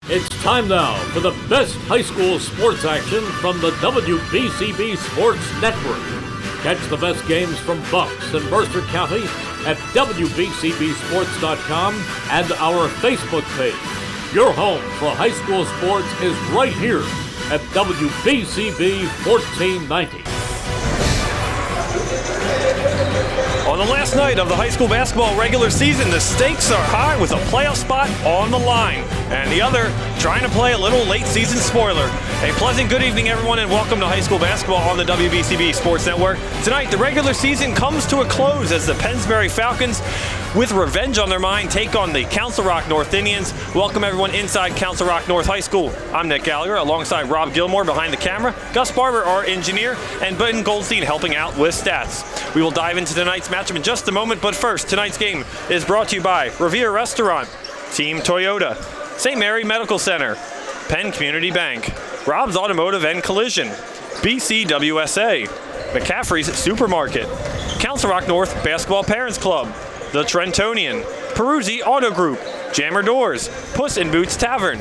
It's time now for the best high school sports action from the WBCB Sports Network. Catch the best games from Bucks and Mercer County at WBCBSports.com and our Facebook page. Your home for high school sports is right here at WBCB 1490. On the last night of the high school basketball regular season, the stakes are high with a playoff spot on the line, and the other trying to play a little late season spoiler. A pleasant good evening, everyone, and welcome to high school basketball on the WBCB Sports Network. Tonight, the regular season comes to a close as the Pennsbury Falcons, with revenge on their mind, take on the Council Rock North Indians. Welcome everyone inside Council Rock North High School. I'm Nick Gallagher alongside Rob Gilmore behind the camera, Gus Barber, our engineer, and Ben Goldstein helping out with stats. We will dive into tonight's matchup in just a moment, but first, tonight's game is brought to you by Revere Restaurant, Team Toyota, St. Mary Medical Center, Penn Community Bank, Rob's Automotive and Collision, BCWSA, McCaffrey's Supermarket, Council Rock North Basketball Parents Club, The Trentonian, Peruzzi Auto Group, Jammer Doors, Puss in Boots Tavern,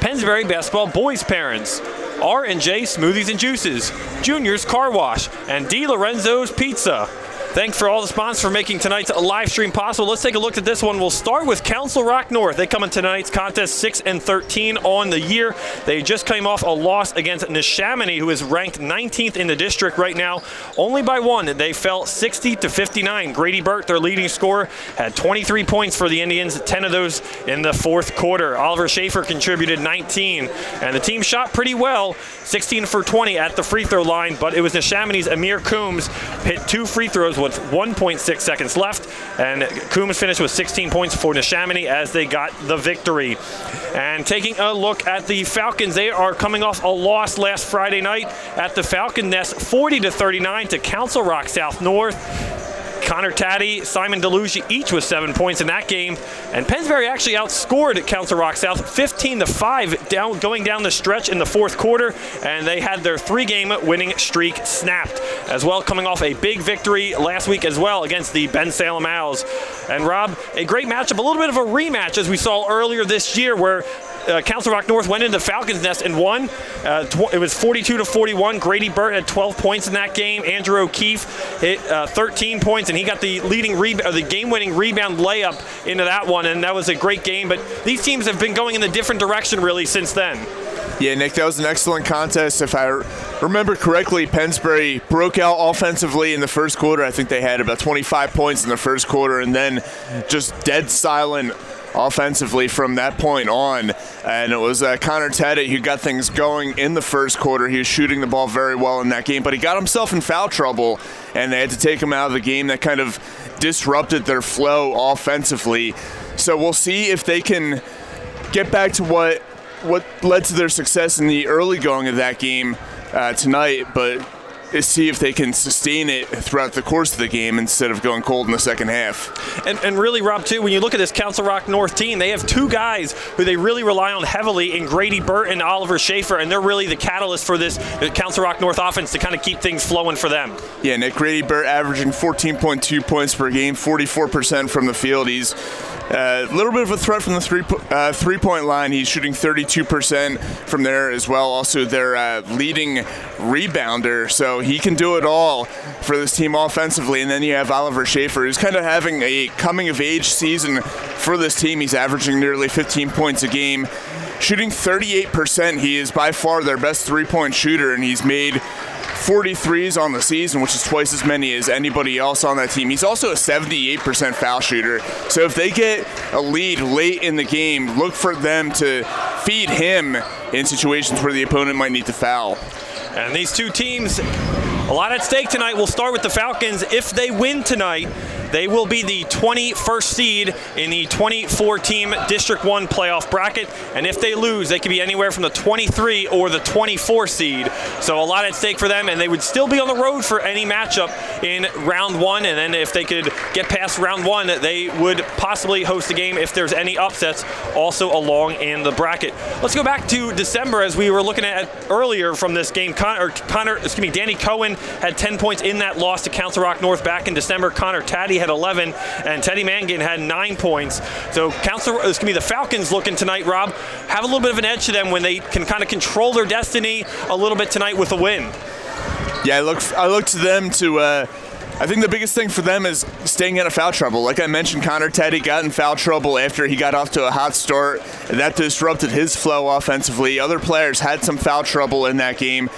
Pennsbury Basketball Boys Parents, R&J Smoothies and Juices, Junior's Car Wash, and Di Lorenzo's Pizza. Thanks for all the sponsors for making tonight's live stream possible. Let's take a look at this one. We'll start with Council Rock North. They come in tonight's contest 6-13 on the year. They just came off a loss against Neshaminy, who is ranked 19th in the district right now, only by one. They fell 60-59. Grady Burt, their leading scorer, had 23 points for the Indians, 10 of those in the fourth quarter. Oliver Schaefer contributed 19, and the team shot pretty well, 16 for 20 at the free throw line, but it was Neshaminy's Amir Coombs hit 2 free throws with 1.6 seconds left, and Coombs finished with 16 points for Neshaminy as they got the victory. And taking a look at the Falcons, they are coming off a loss last Friday night at the Falcon Nest, 40-39 to Council Rock South North. Connor Taddy, Simon DeLucia, each with 7 points in that game. And Pennsbury actually outscored Council Rock South 15-5 going down the stretch in the fourth quarter, and they had their 3-game winning streak snapped. As well, coming off a big victory last week as well against the Ben Salem Owls. And Rob, a great matchup, a little bit of a rematch as we saw earlier this year where Council Rock North went into Falcons Nest and won. It was 42-41. Grady Burt had 12 points in that game. Andrew O'Keefe hit 13 points, and he got the game-winning rebound layup into that one, and that was a great game. But these teams have been going in a different direction really since then. Yeah, Nick, that was an excellent contest. If I remember correctly, Pennsbury broke out offensively in the first quarter. I think they had about 25 points in the first quarter, and then just dead silent offensively from that point on. And it was Connor Teddy who got things going in the first quarter. He was shooting the ball very well in that game, but he got himself in foul trouble, and they had to take him out of the game. That kind of disrupted their flow offensively. So we'll see if they can get back to what led to their success in the early going of that game tonight, but see if they can sustain it throughout the course of the game instead of going cold in the second half. And really, Rob, too, when you look at this Council Rock North team, they have 2 guys who they really rely on heavily in Grady Burt and Oliver Schaefer, and they're really the catalyst for this Council Rock North offense to kind of keep things flowing for them. Yeah, Nick, Grady Burt averaging 14.2 points per game, 44% from the field. He's a little bit of a threat from the three-point line. He's shooting 32% from there as well. Also, their leading rebounder, so he can do it all for this team offensively. And then you have Oliver Schaefer, who's kind of having a coming-of-age season for this team. He's averaging nearly 15 points a game, shooting 38%. He is by far their best three-point shooter, and he's made 43s on the season, which is twice as many as anybody else on that team. He's also a 78% foul shooter. So if they get a lead late in the game, look for them to feed him in situations where the opponent might need to foul. And these two teams, a lot at stake tonight. We'll start with the Falcons. If they win tonight, they will be the 21st seed in the 24-team District 1 playoff bracket. And if they lose, they could be anywhere from the 23 or the 24 seed. So a lot at stake for them, and they would still be on the road for any matchup in round 1. And then if they could get past round 1, they would possibly host a game if there's any upsets also along in the bracket. Let's go back to December as we were looking at earlier from this game. Danny Cohen had 10 points in that loss to Council Rock North back in December. Connor Taddy had had 11, and Teddy Mangan had 9 points. So the Falcons looking tonight, Rob, have a little bit of an edge to them when they can kind of control their destiny a little bit tonight with a win. Yeah, I look to them to I think the biggest thing for them is staying out of foul trouble. Like I mentioned, Connor Teddy got in foul trouble after he got off to a hot start, and that disrupted his flow offensively. Other players had some foul trouble in that game.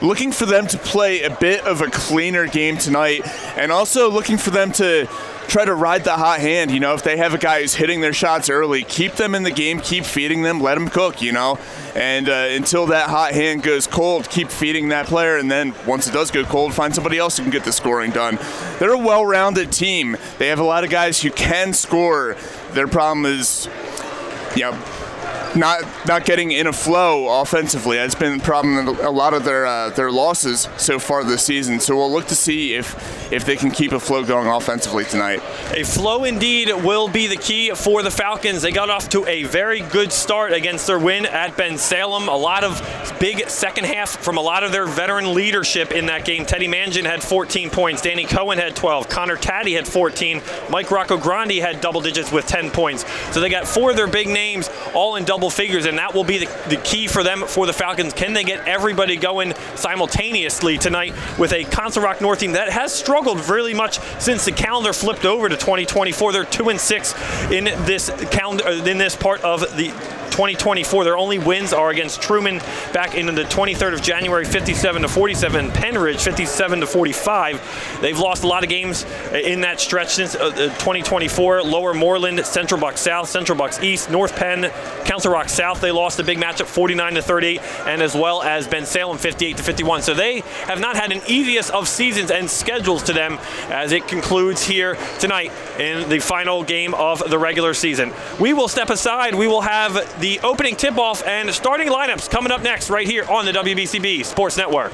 Looking for them to play a bit of a cleaner game tonight, and also looking for them to try to ride the hot hand. You know, if they have a guy who's hitting their shots early, keep them in the game, keep feeding them, let them cook, you know. And until that hot hand goes cold, keep feeding that player. And then once it does go cold, find somebody else who can get the scoring done. They're a well-rounded team. They have a lot of guys who can score. Their problem is, you know, not getting in a flow offensively. That's been the problem in a lot of their losses so far this season. So we'll look to see if they can keep a flow going offensively tonight. A flow indeed will be the key for the Falcons. They got off to a very good start against their win at Ben Salem. A lot of big second half from a lot of their veteran leadership in that game. Teddy Mangan had 14 points. Danny Cohen had 12. Connor Taddy had 14. Mike Rocco Grandi had double digits with 10 points. So they got 4 of their big names all in double figures, and that will be the key for them, for the Falcons. Can they get everybody going simultaneously tonight with a Council Rock North team that has struggled really much since the calendar flipped over to 2024? They're 2-6 in this calendar, in this part of the 2024. Their only wins are against Truman back in the 23rd of January, 57-47, Penridge 57-45. They've lost a lot of games in that stretch since 2024. Lower Moreland, Central Bucks South, Central Bucks East, North Penn, Council Rock South. They lost a big matchup 49-38, and as well as Ben Salem 58-51. So they have not had an easiest of seasons and schedules to them as it concludes here tonight in the final game of the regular season. We will step aside. We will have the opening tip-off and starting lineups coming up next right here on the WBCB Sports Network.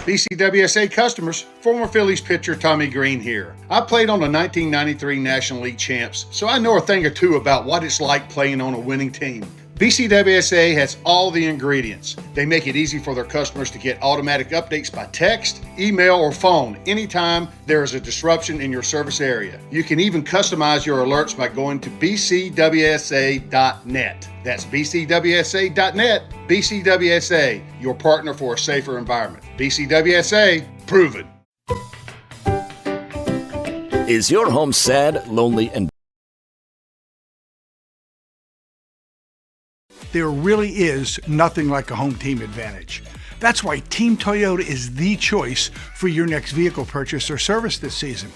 BCWSA customers, former Phillies pitcher Tommy Green here. I played on the 1993 National League champs, so I know a thing or two about what it's like playing on a winning team. BCWSA has all the ingredients. They make it easy for their customers to get automatic updates by text, email, or phone anytime there is a disruption in your service area. You can even customize your alerts by going to bcwsa.net. That's bcwsa.net. BCWSA, your partner for a safer environment. BCWSA, proven. Is your home sad, lonely, and there really is nothing like a home team advantage. That's why Team Toyota is the choice for your next vehicle purchase or service this season.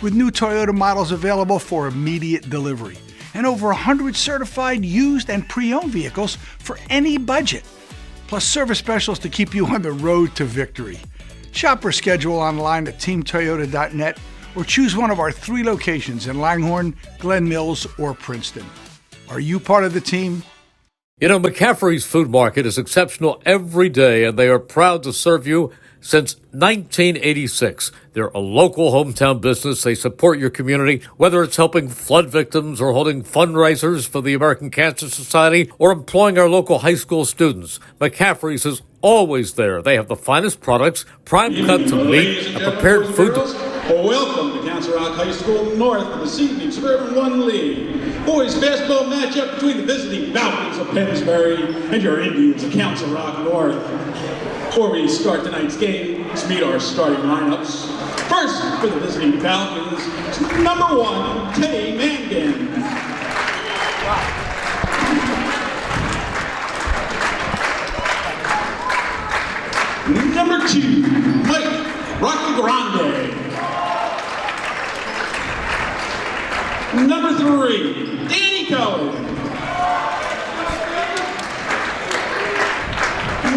With new Toyota models available for immediate delivery and over 100 certified used and pre-owned vehicles for any budget. Plus service specials to keep you on the road to victory. Shop or schedule online at teamtoyota.net or choose one of our 3 locations in Langhorne, Glen Mills, or Princeton. Are you part of the team? You know, McCaffrey's Food Market is exceptional every day, and they are proud to serve you since 1986. They're a local hometown business. They support your community, whether it's helping flood victims or holding fundraisers for the American Cancer Society or employing our local high school students. McCaffrey's is always there. They have the finest products, prime cuts of meat, and prepared food. Welcome to Council Rock High School North of the Seton Suburban 1 League. Boys basketball matchup between the visiting Falcons of Pennsbury and your Indians of Council Rock North. Before we start tonight's game, let's meet our starting lineups. First, for the visiting Falcons, number 1, Teddy Mangan. Number 2, Mike Rocco Grande. Number 3, Danny Cohen.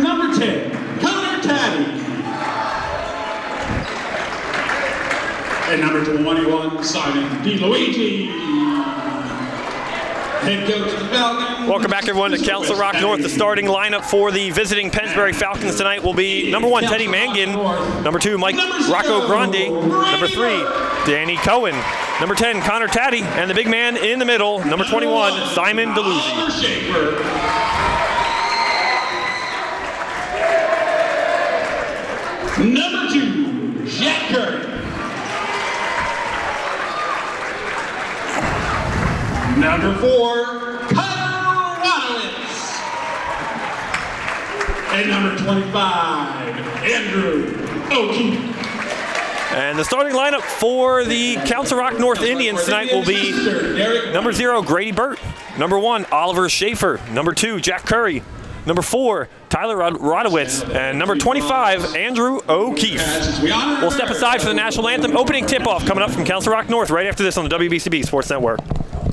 Number 10, Connor Taddy. And number 21, Simon DeLuigi. Head coach of the Falcons. Welcome back, everyone, to Council Rock North. The starting lineup for the visiting Pennsbury Falcons tonight will be number 1, Teddy Mangan. Number 2, Mike Rocco Grandi. Number 3, Danny Cohen. Number 10, Connor Taddy. And the big man in the middle, number 21, Simon DeLuigi. Number 2, Jack Curry. 4, Tyler Rodowitz. And number 25, Andrew O'Keefe. And the starting lineup for the Council Rock North Indians tonight will be number 0, Grady Burt. Number 1, Oliver Schaefer. Number 2, Jack Curry. Number 4, Tyler Rodowitz. And number 25, Andrew O'Keefe. We'll step aside for the national anthem opening tip-off coming up from Council Rock North right after this on the WBCB Sports Network.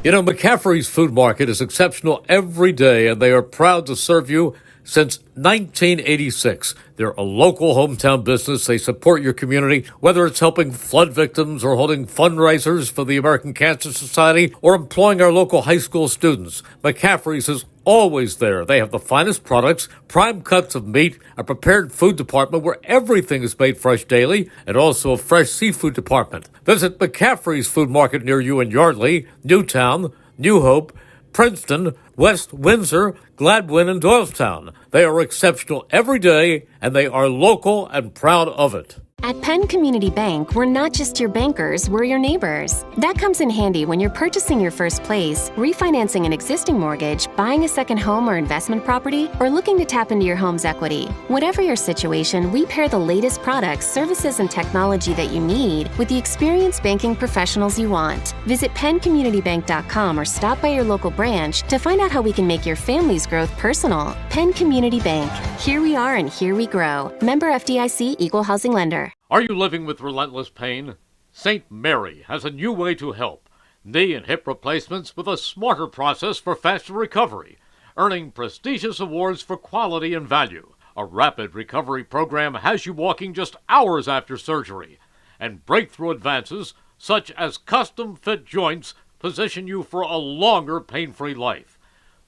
You know, McCaffrey's Food Market is exceptional every day, and they are proud to serve you since 1986. They're a local hometown business. They support your community, whether it's helping flood victims or holding fundraisers for the American Cancer Society or employing our local high school students. McCaffrey's is always there. They have the finest products, prime cuts of meat, a prepared food department where everything is made fresh daily, and also a fresh seafood department. Visit McCaffrey's Food Market near you in Yardley, Newtown, New Hope, Princeton, West Windsor, Gladwin, and Doylestown. They are exceptional every day, and they are local and proud of it. At Penn Community Bank, we're not just your bankers, we're your neighbors. That comes in handy when you're purchasing your first place, refinancing an existing mortgage, buying a second home or investment property, or looking to tap into your home's equity. Whatever your situation, we pair the latest products, services, and technology that you need with the experienced banking professionals you want. Visit penncommunitybank.com or stop by your local branch to find out how we can make your family's growth personal. Penn Community Bank. Here we are and here we grow. Member FDIC, Equal Housing Lender. Are you living with relentless pain? St. Mary has a new way to help. Knee and hip replacements with a smarter process for faster recovery, earning prestigious awards for quality and value. A rapid recovery program has you walking just hours after surgery, and breakthrough advances such as custom-fit joints position you for a longer pain-free life.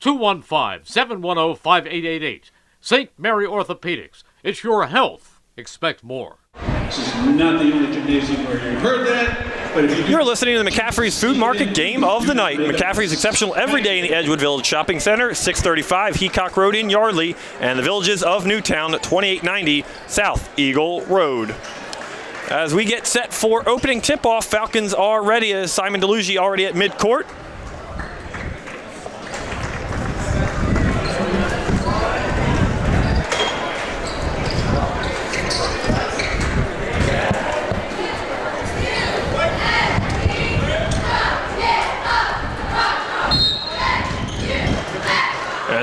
215-710-5888. St. Mary Orthopedics. It's your health. Expect more. This is not the only gymnasium where you heard that, but if You're listening to the McCaffrey's Food Market Game of the Night. McCaffrey's exceptional every day in the Edgewood Village Shopping Center, 635 Heacock Road in Yardley, and the villages of Newtown, 2890 South Eagle Road. As we get set for opening tip-off, Falcons are ready as Simon DeLuigi already at midcourt.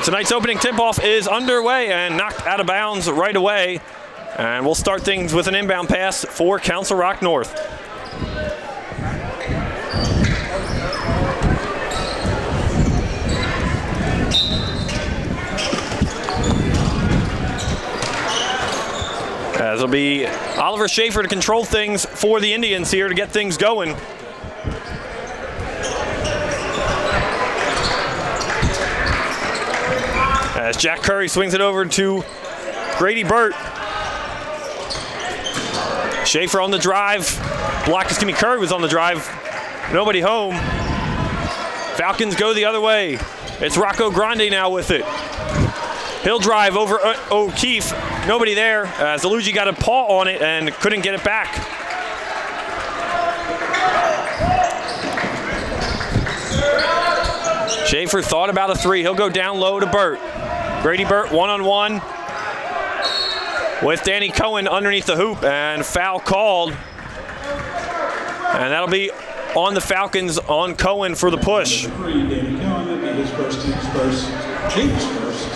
Tonight's opening tip-off is underway and knocked out of bounds right away. And we'll start things with an inbound pass for Council Rock North. As it'll be Oliver Schaefer to control things for the Indians here to get things going. As Jack Curry swings it over to Grady Burt. Schaefer on the drive. Curry was on the drive. Nobody home. Falcons go the other way. It's Rocco Grande now with it. He'll drive over O'Keefe. Nobody there. Zalugi got a paw on it and couldn't get it back. Schaefer thought about a three. He'll go down low to Burt. Grady Burt one-on-one with Danny Cohen underneath the hoop, and foul called. And that'll be on the Falcons on Cohen for the push. Danny Cohen, that'd be his first, team's first, team's first.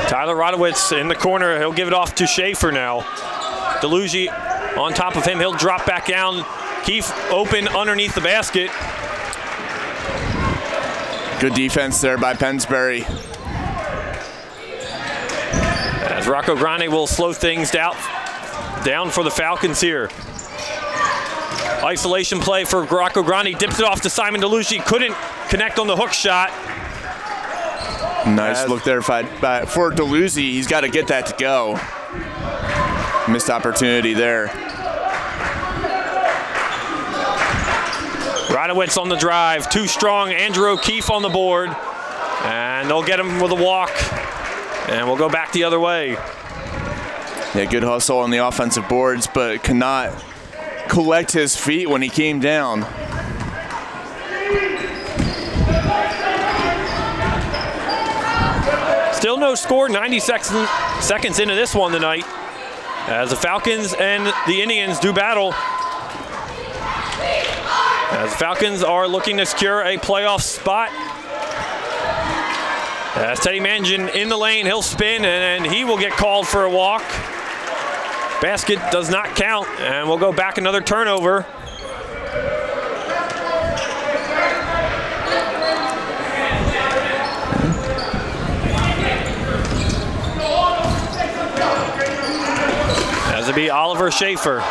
Tyler Rodowitz in the corner. He'll give it off to Schaefer now. DeLuigi on top of him. He'll drop back down. Keefe open underneath the basket. Good defense there by Pennsbury. As Rocco Grande will slow things down for the Falcons here. Isolation play for Rocco Grande. Dips it off to Simon DeLuigi. Couldn't connect on the hook shot. Nice look there for DeLuigi. He's got to get that to go. Missed opportunity there. Rodowitz on the drive, too strong. Andrew O'Keefe on the board, and they'll get him with a walk, and we'll go back the other way. Yeah, good hustle on the offensive boards, but cannot collect his feet when he came down. Still no score, 90 seconds into this one tonight, as the Falcons and the Indians do battle. As the Falcons are looking to secure a playoff spot. As Teddy Mangin in the lane, he'll spin and he will get called for a walk. Basket does not count, and we'll go back another turnover. As it be Oliver Schaefer.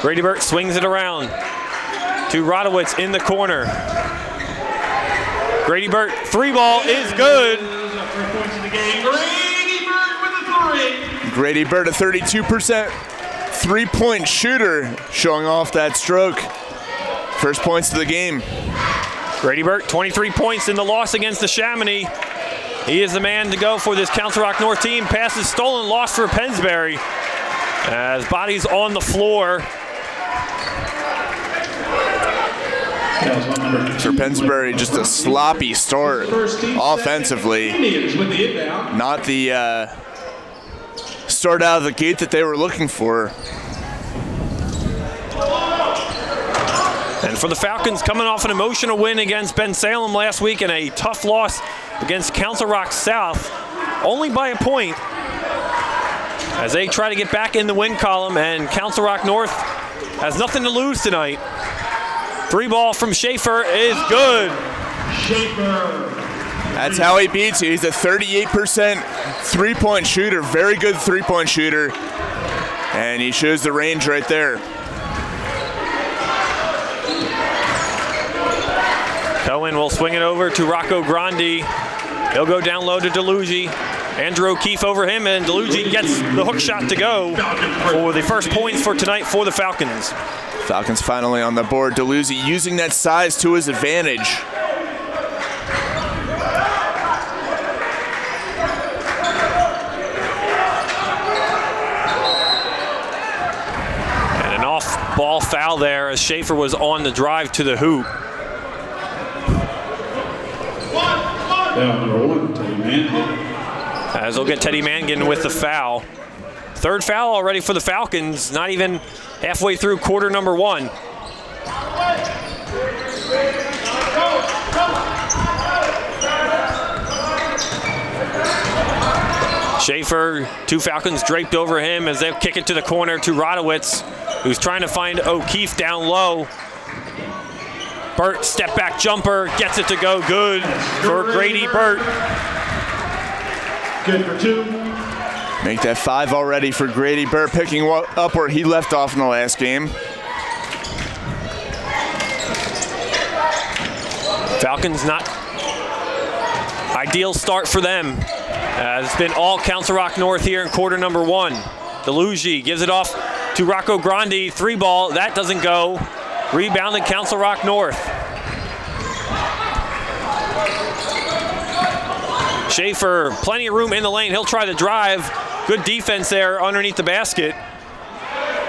Grady Burt swings it around to Rodowitz in the corner. Grady Burt, three ball is good. Grady Burt, a 32% three-point shooter, showing off that stroke. First points of the game. Grady Burt, 23 points in the loss against the Chamonix. He is the man to go for this Council Rock North team. Pass is stolen, lost for Pennsbury. As bodies on the floor. For Pennsbury, just a sloppy start offensively. Not the start out of the gate that they were looking for. And for the Falcons, coming off an emotional win against Ben Salem last week and a tough loss against Council Rock South, only by a point, as they try to get back in the win column, and Council Rock North has nothing to lose tonight. Three ball from Schaefer is good. Schaefer. That's how he beats you. He's a 38% three-point shooter, very good three-point shooter, and he shows the range right there. Cohen will swing it over to Rocco Grandi. He'll go down low to DeLuigi. Andrew O'Keefe over him, and DeLuigi gets the hook shot to go for the first points for tonight for the Falcons. Falcons finally on the board. DeLuigi using that size to his advantage. And an off-ball foul there as Schaefer was on the drive to the hoop. Number one, Teddy Mangan. As they'll get Teddy Mangan with the foul. Third foul already for the Falcons, not even halfway through quarter number one. Schaefer, two Falcons draped over him as they kick it to the corner to Rodowitz, who's trying to find O'Keefe down low. Burt, step back jumper, gets it to go good for Grady Burt. Good for two. Make that 5 already for Grady Burt, picking up where he left off in the last game. Falcons not ideal start for them. It's been all Council Rock North here in quarter number one. DeLuigi gives it off to Rocco Grandi, three ball, that doesn't go. Rebounded Council Rock North. Schaefer, plenty of room in the lane. He'll try to drive. Good defense there underneath the basket.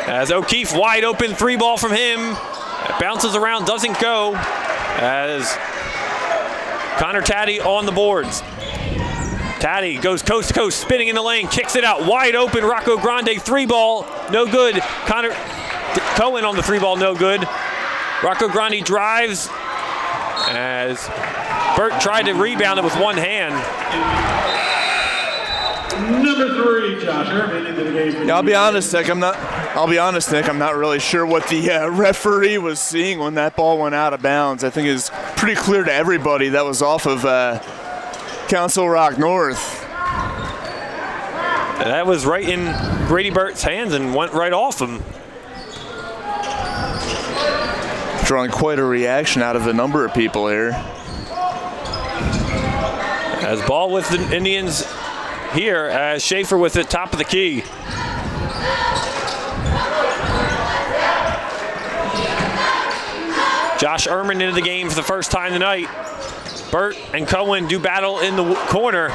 As O'Keefe wide open, three ball from him. It bounces around, doesn't go. As Connor Taddy on the boards. Taddy goes coast to coast, spinning in the lane, kicks it out. Wide open, Rocco Grandi, three ball, no good. Connor Cohen on the three ball, no good. Rocco Grandi drives as Burt tried to rebound it with one hand. Number three, Josh Irvin into the game. Yeah, I'll be honest, Nick. I'm not really sure what the referee was seeing when that ball went out of bounds. I think it's pretty clear to everybody that was off of Council Rock North. That was right in Grady Burt's hands and went right off him. Drawing quite a reaction out of a number of people here. As ball with the Indians here, as Schaefer with it, top of the key. Josh Ehrman into the game for the first time tonight. Burt and Cohen do battle in the corner.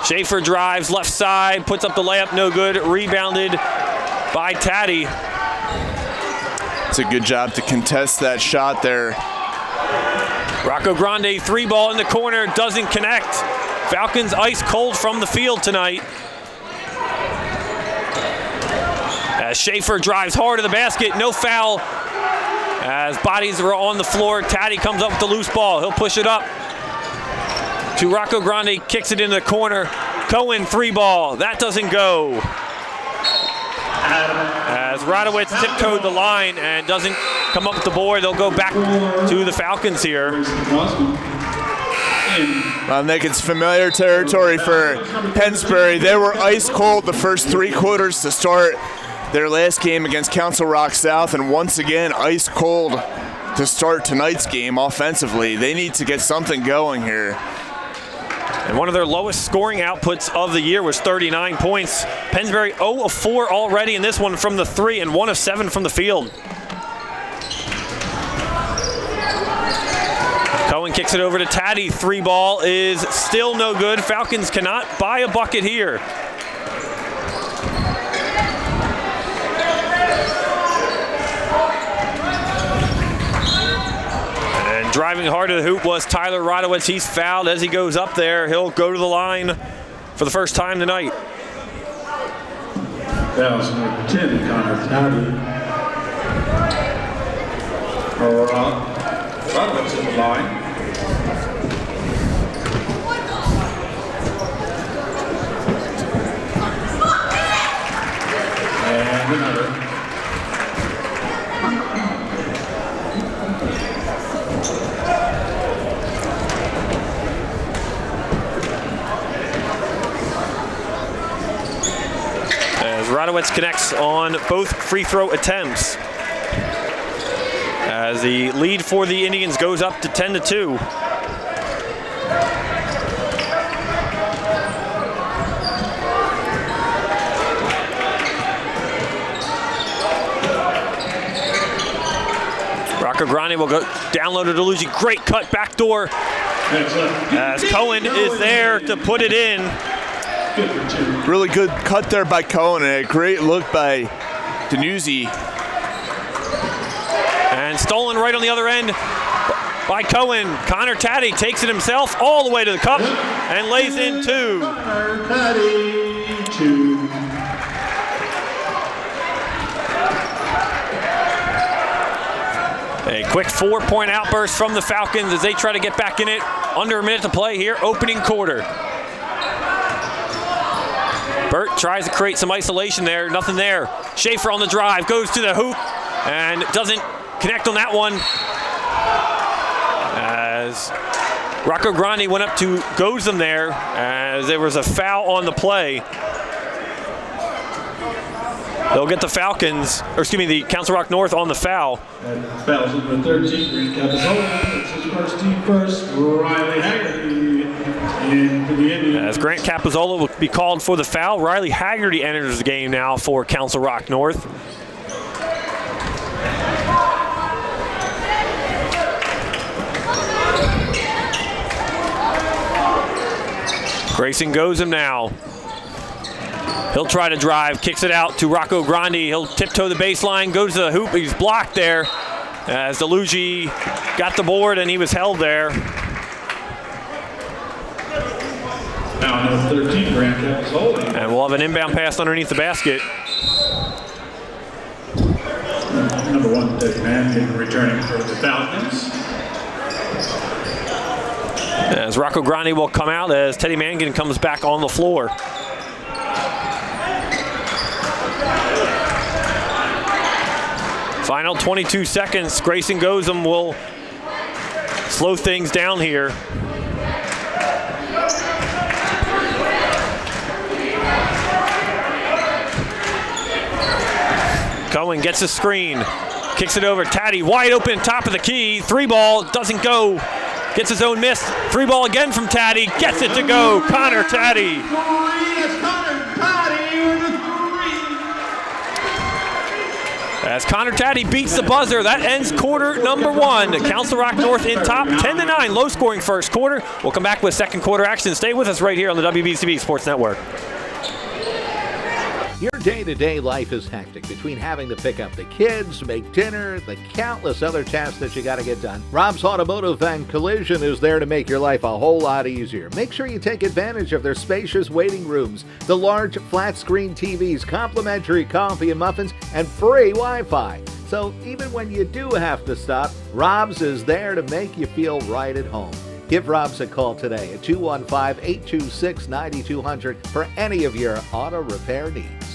Schaefer drives left side, puts up the layup, no good. Rebounded by Taddy. It's a good job to contest that shot there. Rocco Grande, 3-ball in the corner, doesn't connect. Falcons ice cold from the field tonight. As Schaefer drives hard to the basket, no foul. As bodies are on the floor, Taddy comes up with the loose ball. He'll push it up to Rocco Grande, kicks it into the corner. Cohen, 3-ball, that doesn't go. As Radowitz tiptoed the line and doesn't come up with the board, they'll go back to the Falcons here. Well, Nick, it's familiar territory for Pennsbury. They were ice cold the first 3 quarters to start their last game against Council Rock South, and once again, ice cold to start tonight's game offensively. They need to get something going here. And one of their lowest scoring outputs of the year was 39 points. Pennsbury 0 of 4 already in this one from the 3 and 1 of 7 from the field. Cohen kicks it over to Taddy. 3-ball is still no good. Falcons cannot buy a bucket here. And driving hard to the hoop was Tyler Radowitz. He's fouled as he goes up there. He'll go to the line for the first time tonight. Fouls number 10, Connor Taddy. Radowitz at the line. And another. As Radowitz connects on both free throw attempts. As the lead for the Indians goes up to 10-2. Rocco Grande will go down low to DeLuigi. Great cut backdoor. As Cohen is there to put it in. Really good cut there by Cohen, and a great look by Danuzzi. And stolen right on the other end by Cohen. Connor Taddy takes it himself all the way to the cup and lays in 2. Connor Taddy, 2. A quick 4-point outburst from the Falcons as they try to get back in it. Under a minute to play here, opening quarter. Burt tries to create some isolation there, nothing there. Schaefer on the drive, goes to the hoop and doesn't connect on that one. As Rocco Grande went up to goes them there as there was a foul on the play. They'll get the Falcons, or excuse me, the Council Rock North on the foul. And fouls number 13, Green Capizzola. It's his first team first, Riley Haggerty in for the Indians. As Grant Capizzola will be called for the foul, Riley Haggerty enters the game now for Council Rock North. Grayson goes him now. He'll try to drive, kicks it out to Rocco Grande. He'll tiptoe the baseline, goes to the hoop. He's blocked there as DeLuigi got the board and he was held there. Now number 13, Grant Capizzola. And we'll have an inbound pass underneath the basket. Number 1, Teddy Mangan returning for the Falcons. As Rocco Grande will come out as Teddy Mangan comes back on the floor. Final 22 seconds. Grayson Gozum will slow things down here. Cohen gets a screen, kicks it over. Taddy wide open, top of the key. 3-ball doesn't go. Gets his own miss. 3-ball again from Taddy. Gets it to go. Connor Taddy. As Connor Taddy beats the buzzer, that ends quarter number 1. Council Rock North in top, 10-9, low-scoring first quarter. We'll come back with second quarter action. Stay with us right here on the WBCB Sports Network. Your day-to-day life is hectic between having to pick up the kids, make dinner, the countless other tasks that you got to get done. Rob's Automotive and Collision is there to make your life a whole lot easier. Make sure you take advantage of their spacious waiting rooms, the large flat-screen TVs, complimentary coffee and muffins, and free Wi-Fi. So even when you do have to stop, Rob's is there to make you feel right at home. Give Rob's a call today at 215-826-9200 for any of your auto repair needs.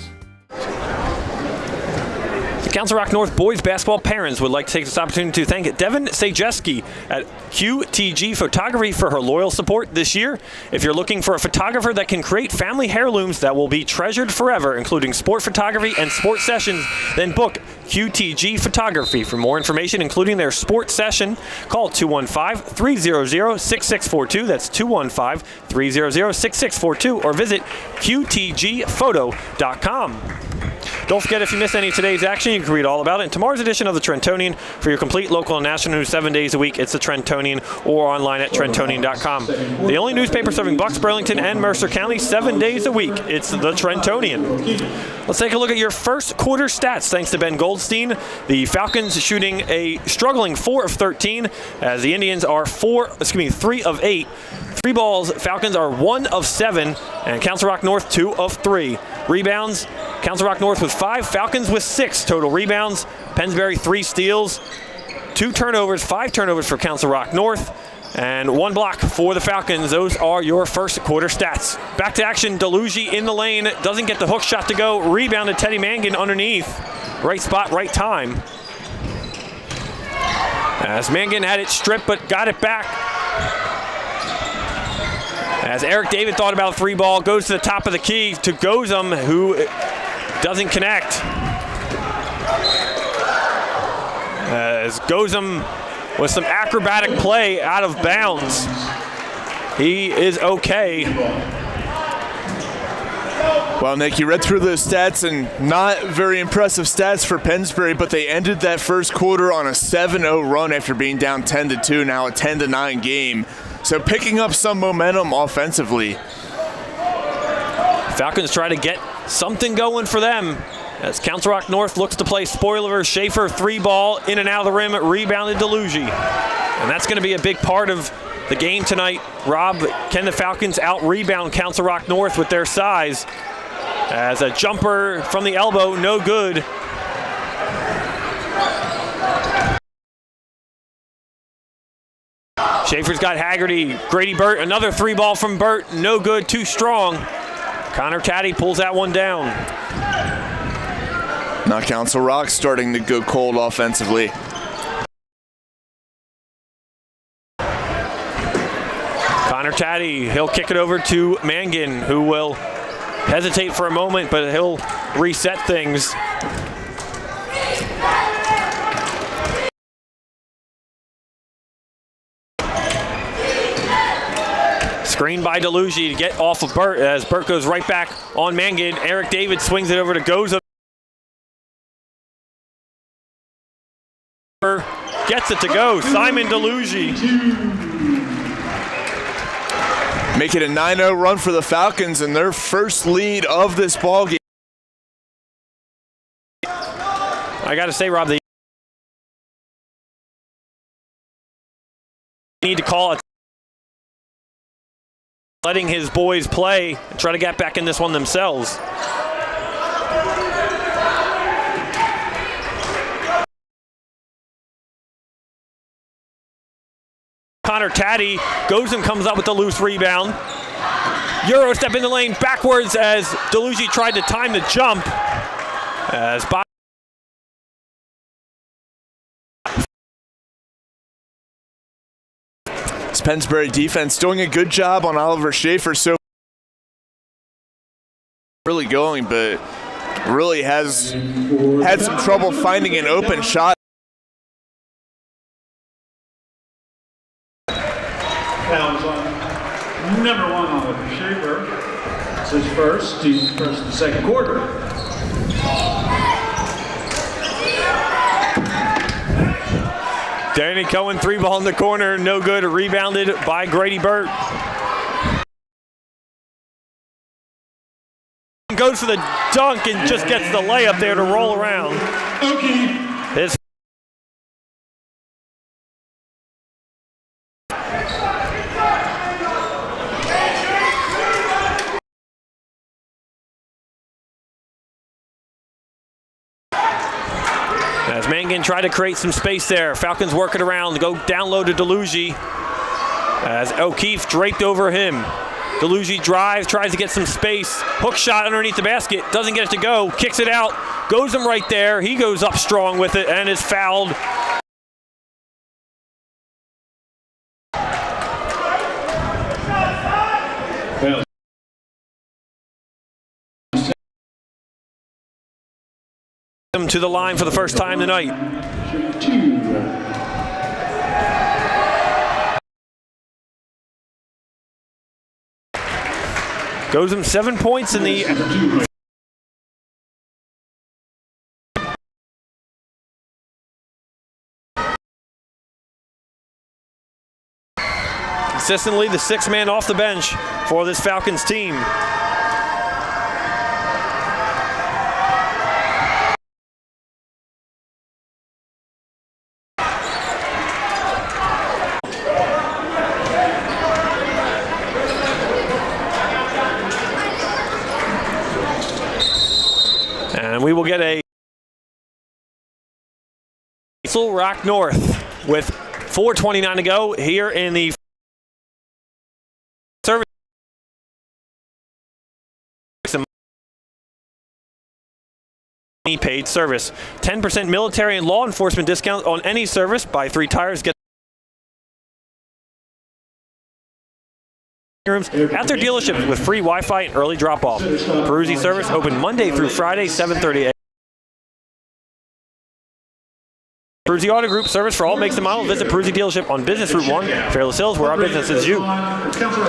The Council Rock North boys basketball parents would like to take this opportunity to thank Devin Sajeski at QTG Photography for her loyal support this year. If you're looking for a photographer that can create family heirlooms that will be treasured forever, including sport photography and sports sessions, then book QTG Photography. For more information, including their sports session, call 215-300-6642. That's 215-300-6642, or visit qtgphoto.com. Don't forget, if you missed any of today's action, you can read all about it in tomorrow's edition of the Trentonian. For your complete local and national news 7 days a week, it's the Trentonian, or online at trentonian.com. The only newspaper serving Bucks, Burlington, and Mercer County 7 days a week. It's the Trentonian. Let's take a look at your first quarter stats. Thanks to Ben Goldstein, the Falcons shooting a struggling 4 of 13, as the Indians are 3 of 8. 3 balls, Falcons are 1 of 7, and Council Rock North 2 of 3. Rebounds, Council Rock North with 5, Falcons with 6 total rebounds. Pennsbury 3 steals, 2 turnovers, 5 turnovers for Council Rock North, and 1 block for the Falcons. Those are your first quarter stats. Back to action, Delugi in the lane, doesn't get the hook shot to go. Rebounded Teddy Mangan underneath. Right spot, right time. As Mangan had it stripped but got it back. As Eric David thought about a 3 ball, goes to the top of the key to Gozum, who doesn't connect. As Gozum with some acrobatic play out of bounds. He is okay. Well, Nick, you read through those stats, and not very impressive stats for Pennsbury, but they ended that first quarter on a 7-0 run after being down 10-2, now a 10-9 game. So picking up some momentum offensively. Falcons try to get something going for them as Council Rock North looks to play spoiler. Schaefer 3 ball in and out of the rim, rebounded Delugi. And that's going to be a big part of the game tonight. Rob, can the Falcons out-rebound Council Rock North with their size? As a jumper from the elbow, no good. Schaefer's got Haggerty, Grady Burt, another 3 ball from Burt, no good, too strong. Connor Taddy pulls that one down. Now Council Rock starting to go cold offensively. Connor Taddy, he'll kick it over to Mangan, who will hesitate for a moment, but he'll reset things. Screen by Delugi to get off of Burt as Burt goes right back on Mangan. Eric David swings it over to Goza. Gets it to go. Simon Delugi. Make it a 9-0 run for the Falcons and their first lead of this ballgame. I got to say, Rob, they need to call it. Letting his boys play and try to get back in this one themselves. Connor Taddy goes and comes up with the loose rebound. Euro step in the lane backwards as Delugi tried to time the jump. As Pennsbury defense doing a good job on Oliver Schaefer, so really going, but really has had some trouble finding an open shot. Fouls on number 1 Oliver Schaefer. It's his first, team first in the second quarter. Danny Cohen, 3-ball in the corner, no good, rebounded by Grady Burt. Goes for the dunk and just gets the layup there to roll around. His as Mangan tried to create some space there. Falcons work it around, go down low to DeLuigi as O'Keefe draped over him. DeLuigi drives, tries to get some space. Hook shot underneath the basket, doesn't get it to go, kicks it out, goes him right there. He goes up strong with it and is fouled. Him to the line for the first time tonight. Goes him 7 points in the consistently the sixth man off the bench for this Falcons team. And we will get a Rock North with 4:29 to go here in the service. Paid service. 10% military and law enforcement discount on any service. Buy 3 tires, get rooms at their dealership with free Wi-Fi and early drop-off. Peruzzi service open Monday through Friday, 7:30 a.m. Peruzzi Auto Group service for all makes and models. Visit Peruzzi dealership on Business Route 1, Fairless Hills, where our business is you.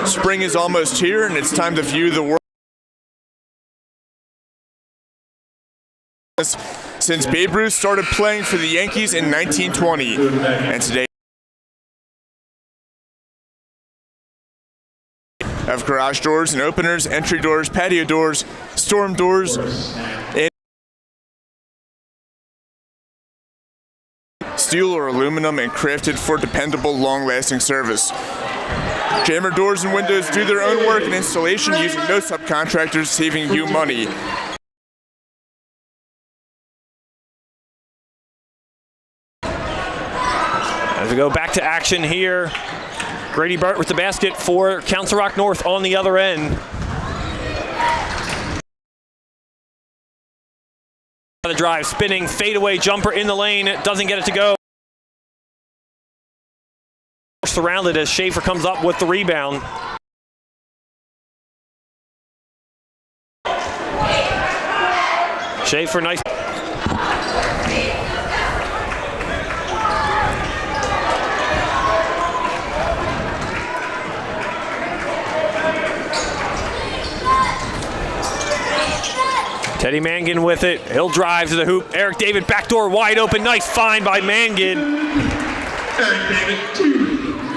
Spring is almost here, and it's time to view the world. Since Babe Ruth started playing for the Yankees in 1920, and today have garage doors and openers, entry doors, patio doors, storm doors, and steel or aluminum, and crafted for dependable, long-lasting service. Jammer Doors and Windows do their own work and installation using no subcontractors, saving you money. As we go back to action here, Grady Burt with the basket for Council Rock North on the other end. The drive, spinning, fadeaway jumper in the lane, doesn't get it to go. Surrounded as Schaefer comes up with the rebound. Schaefer, nice. Teddy Mangan with it. He'll drive to the hoop. Eric David backdoor wide open. Nice find by Mangan.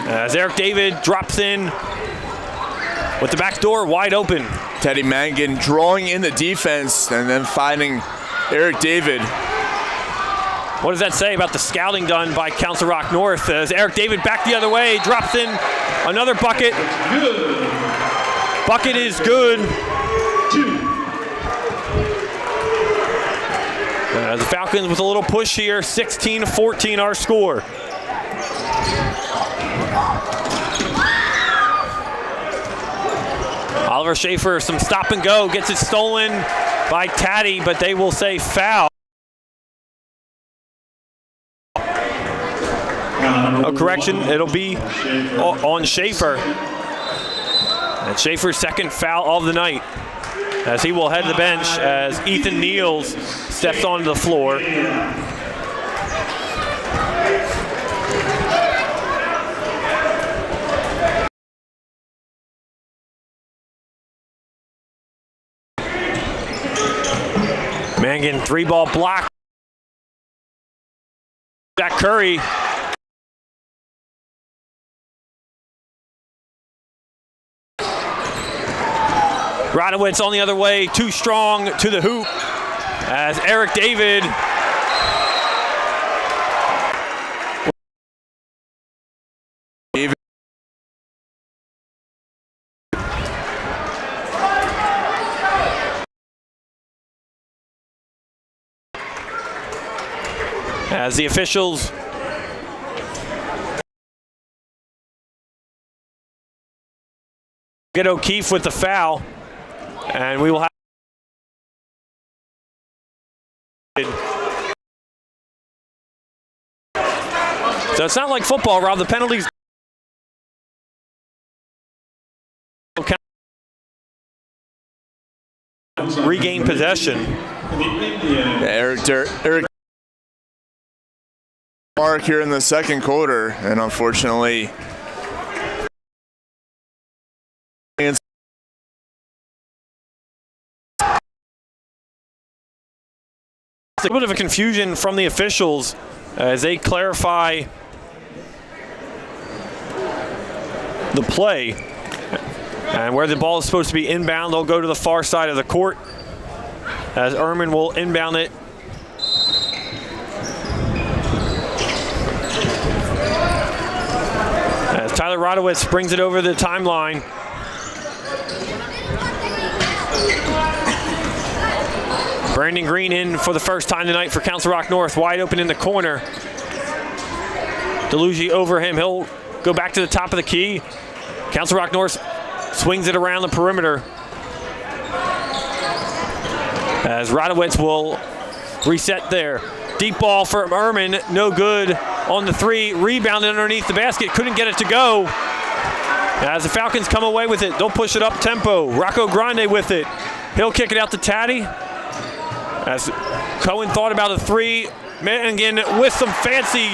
As Eric David drops in with the backdoor wide open. Teddy Mangan drawing in the defense and then finding Eric David. What does that say about the scouting done by Council Rock North? As Eric David back the other way, drops in another bucket. Bucket is good. The Falcons with a little push here, 16-14 our score. Oliver Schaefer, some stop and go, gets it stolen by Taddy, but they will say foul. A correction, it'll be on Schaefer. And Schaefer's second foul of the night, as he will head to the bench as Ethan Niels steps onto the floor. Mangan, 3-ball block. Jack Curry Radowitz on the other way, too strong to the hoop as Eric David as the officials get O'Keefe with the foul, and we will have so it's not like football, Rob. The penalties regain possession. Eric mark here in the second quarter, and unfortunately a little bit of a confusion from the officials as they clarify the play. And where the ball is supposed to be inbound, they'll go to the far side of the court as Ehrman will inbound it. As Tyler Radowitz brings it over the timeline. Brandon Green in for the first time tonight for Council Rock North, wide open in the corner. DeLuigi over him, he'll go back to the top of the key. Council Rock North swings it around the perimeter. As Radowitz will reset there. Deep ball for Ehrman, no good on the three. Rebounded underneath the basket, couldn't get it to go. As the Falcons come away with it, they'll push it up tempo. Rocco Grande with it. He'll kick it out to Taddy. As Cohen thought about a three. Mannigan with some fancy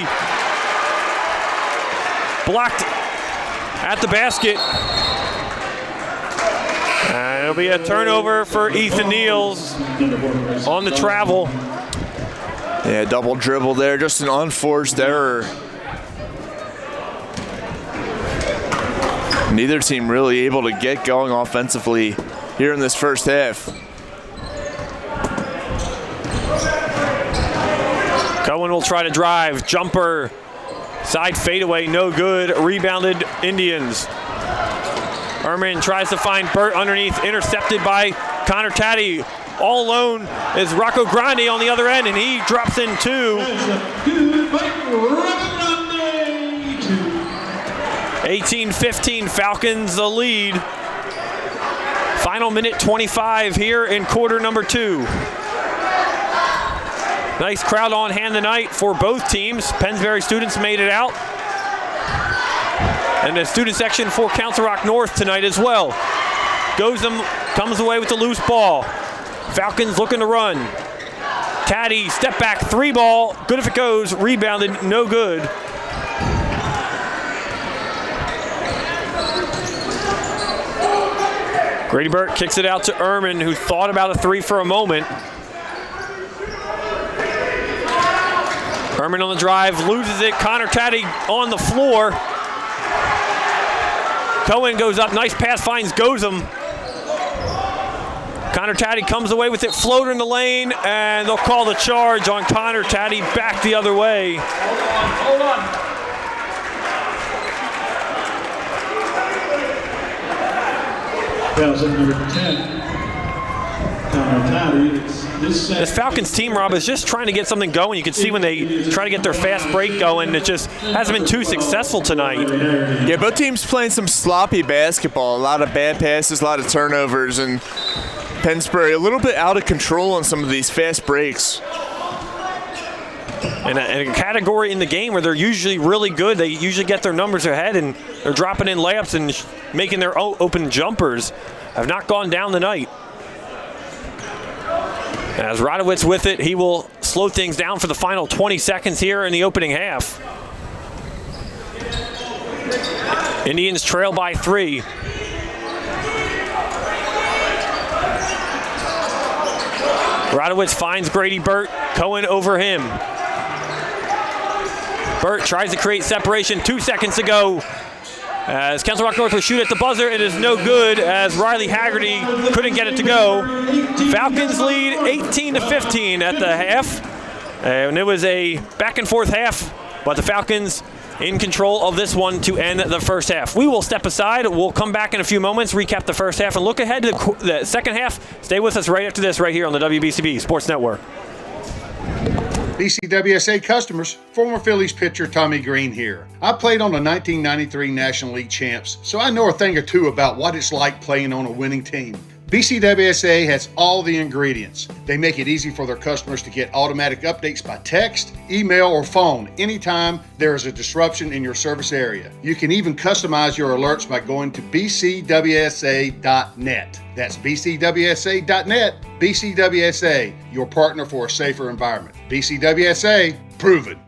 blocked at the basket. And it'll be a turnover for Ethan Niels on the travel. Yeah, double dribble there, just an unforced error. Neither team really able to get going offensively here in this first half. Cohen will try to drive, jumper, side fadeaway, no good, rebounded Indians. Ehrman tries to find Burt underneath, intercepted by Connor Taddy. All alone is Rocco Grande on the other end, and he drops in two. 18-15, Falcons the lead. Final minute 25 here in quarter number 2. Nice crowd on hand tonight for both teams. Pennsbury students made it out. And the student section for Council Rock North tonight as well. Gozum comes away with the loose ball. Falcons looking to run. Taddy, step back, three ball. Good if it goes. Rebounded, no good. Grady Burt kicks it out to Ehrman, who thought about a three for a moment. Ehrman on the drive, loses it. Connor Taddy on the floor. Cohen goes up, nice pass, finds Gozum. Connor Taddy comes away with it, floater in the lane, and they'll call the charge on Connor Taddy back the other way. Hold on. Fouls at number 10. Connor Taddy. This Falcons team, Rob, is just trying to get something going. You can see when they try to get their fast break going, it just hasn't been too successful tonight. Yeah, both teams playing some sloppy basketball. A lot of bad passes, a lot of turnovers, and Pennsbury a little bit out of control on some of these fast breaks. And a category in the game where they're usually really good. They usually get their numbers ahead, and they're dropping in layups and making their open jumpers. Have not gone down tonight. As Radowitz with it, he will slow things down for the final 20 seconds here in the opening half. Indians trail by 3. Radowitz finds Grady Burt. Cohen over him. Burt tries to create separation. 2 seconds to go. As Council Rock North will shoot at the buzzer, it is no good as Riley Haggerty couldn't get it to go. Falcons lead 18-15 at the half, and it was a back and forth half, but the Falcons in control of this one to end the first half. We will step aside. We'll come back in a few moments, recap the first half, and look ahead to the second half. Stay with us right after this right here on the WBCB Sports Network. BCWSA customers, former Phillies pitcher Tommy Green here. I played on the 1993 National League champs, so I know a thing or two about what it's like playing on a winning team. BCWSA has all the ingredients. They make it easy for their customers to get automatic updates by text, email, or phone anytime there is a disruption in your service area. You can even customize your alerts by going to bcwsa.net. That's bcwsa.net. BCWSA, your partner for a safer environment. BCWSA, proven.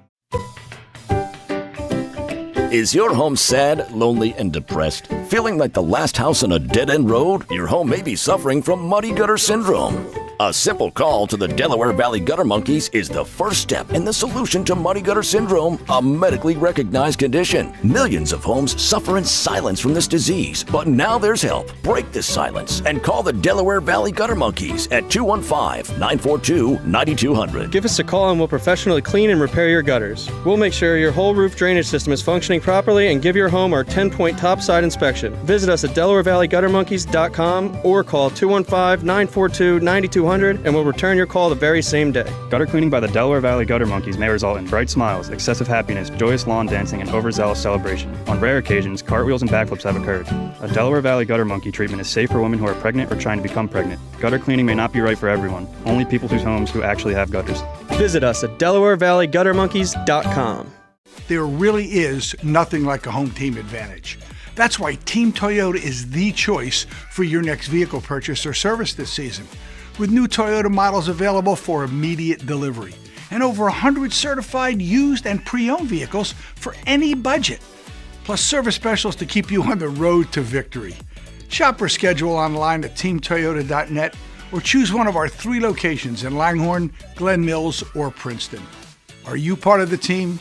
Is your home sad, lonely, and depressed? Feeling like the last house on a dead-end road? Your home may be suffering from muddy gutter syndrome. A simple call to the Delaware Valley Gutter Monkeys is the first step in the solution to muddy gutter syndrome, a medically recognized condition. Millions of homes suffer in silence from this disease, but now there's help. Break this silence and call the Delaware Valley Gutter Monkeys at 215-942-9200. Give us a call and we'll professionally clean and repair your gutters. We'll make sure your whole roof drainage system is functioning properly and give your home our 10-point topside inspection. Visit us at DelawareValleyGutterMonkeys.com or call 215-942-9200 and we'll return your call the very same day. Gutter cleaning by the Delaware Valley Gutter Monkeys may result in bright smiles, excessive happiness, joyous lawn dancing, and overzealous celebration. On rare occasions, cartwheels and backflips have occurred. A Delaware Valley Gutter Monkey treatment is safe for women who are pregnant or trying to become pregnant. Gutter cleaning may not be right for everyone. Only people whose homes who actually have gutters. Visit us at DelawareValleyGutterMonkeys.com. There really is nothing like a home team advantage. That's why Team Toyota is the choice for your next vehicle purchase or service this season. With new Toyota models available for immediate delivery and over 100 certified used and pre-owned vehicles for any budget. Plus service specials to keep you on the road to victory. Shop or schedule online at teamtoyota.net or choose one of our 3 locations in Langhorne, Glen Mills, or Princeton. Are you part of the team?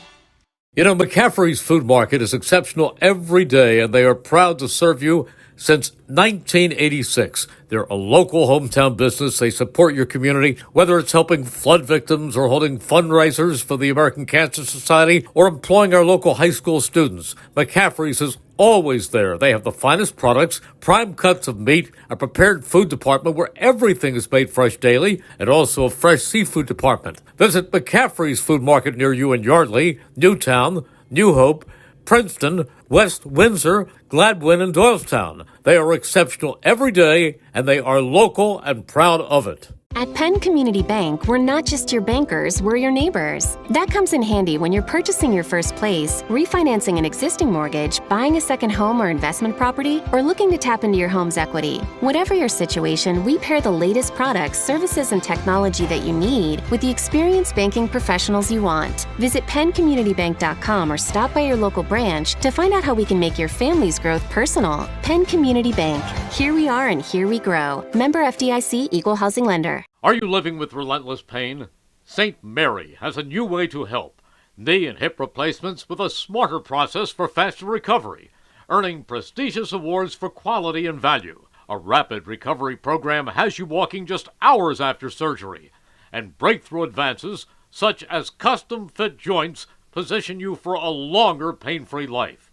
You know, McCaffrey's Food Market is exceptional every day, and they are proud to serve you since 1986. They're a local hometown business. They support your community, whether it's helping flood victims or holding fundraisers for the American Cancer Society or employing our local high school students. McCaffrey's is always there. They have the finest products, prime cuts of meat, a prepared food department where everything is made fresh daily, and also a fresh seafood department. Visit McCaffrey's Food Market near you in Yardley, Newtown, New Hope, Princeton, West Windsor, Gladwin, and Doylestown. They are exceptional every day, and they are local and proud of it. At Penn Community Bank, we're not just your bankers, we're your neighbors. That comes in handy when you're purchasing your first place, refinancing an existing mortgage, buying a second home or investment property, or looking to tap into your home's equity. Whatever your situation, we pair the latest products, services, and technology that you need with the experienced banking professionals you want. Visit PennCommunityBank.com or stop by your local branch to find out how we can make your family's growth personal. Penn Community Bank. Here we are and here we grow. Member FDIC, Equal Housing Lender. Are you living with relentless pain? St. Mary has a new way to help. Knee and hip replacements with a smarter process for faster recovery, earning prestigious awards for quality and value. A rapid recovery program has you walking just hours after surgery, and breakthrough advances such as custom-fit joints position you for a longer pain-free life.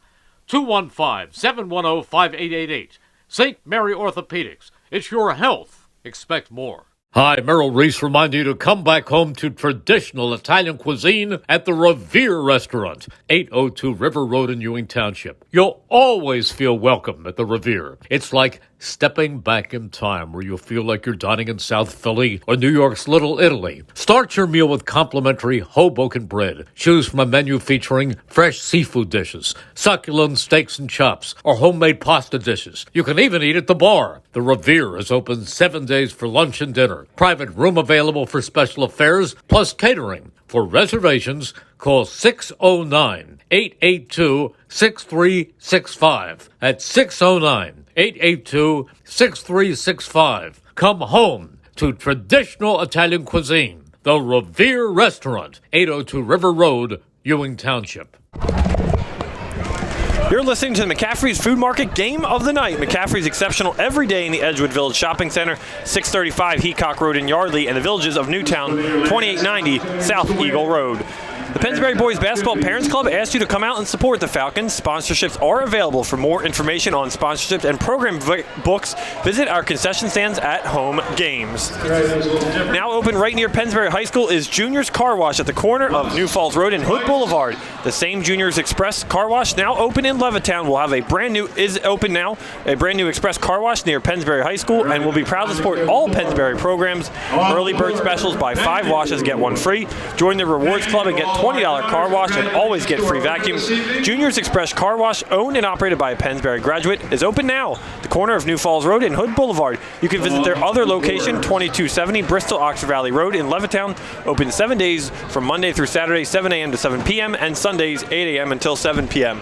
215-710-5888. St. Mary Orthopedics. It's your health. Expect more. Hi, Merrill Reese reminding you to come back home to traditional Italian cuisine at the Revere Restaurant, 802 River Road in Ewing Township. You'll always feel welcome at the Revere. It's like stepping back in time where you'll feel like you're dining in South Philly or New York's Little Italy. Start your meal with complimentary Hoboken bread. Choose from a menu featuring fresh seafood dishes, succulent steaks and chops, or homemade pasta dishes. You can even eat at the bar. The Revere is open 7 days for lunch and dinner. Private room available for special affairs, plus catering. For reservations, call 609-882-6365. That's 609-882-6365. Come home to traditional Italian cuisine. The Revere Restaurant, 802 River Road, Ewing Township. You're listening to the McCaffrey's Food Market Game of the Night. McCaffrey's exceptional every day in the Edgewood Village Shopping Center, 635 Heacock Road in Yardley, and the villages of Newtown, 2890 South Eagle Road. The Pennsbury Boys Basketball Parents Club asks you to come out and support the Falcons. Sponsorships are available. For more information on sponsorships and program books, visit our concession stands at home games. Now open right near Pennsbury High School is Junior's Car Wash at the corner of New Falls Road and Hood Boulevard. The same Junior's Express Car Wash now open in Levittown will have a brand new Express Car Wash near Pennsbury High School and will be proud to support all Pennsbury programs. Early bird specials: buy 5 washes, get 1 free. Join the Rewards Club and get $20 car wash and always get free vacuums. Junior's Express Car Wash, owned and operated by a Pennsbury graduate, is open now. The corner of New Falls Road and Hood Boulevard. You can visit their other location, 2270 Bristol Oxford Valley Road in Levittown. Open 7 days from Monday through Saturday, 7 a.m. to 7 p.m. and Sundays, 8 a.m. until 7 p.m.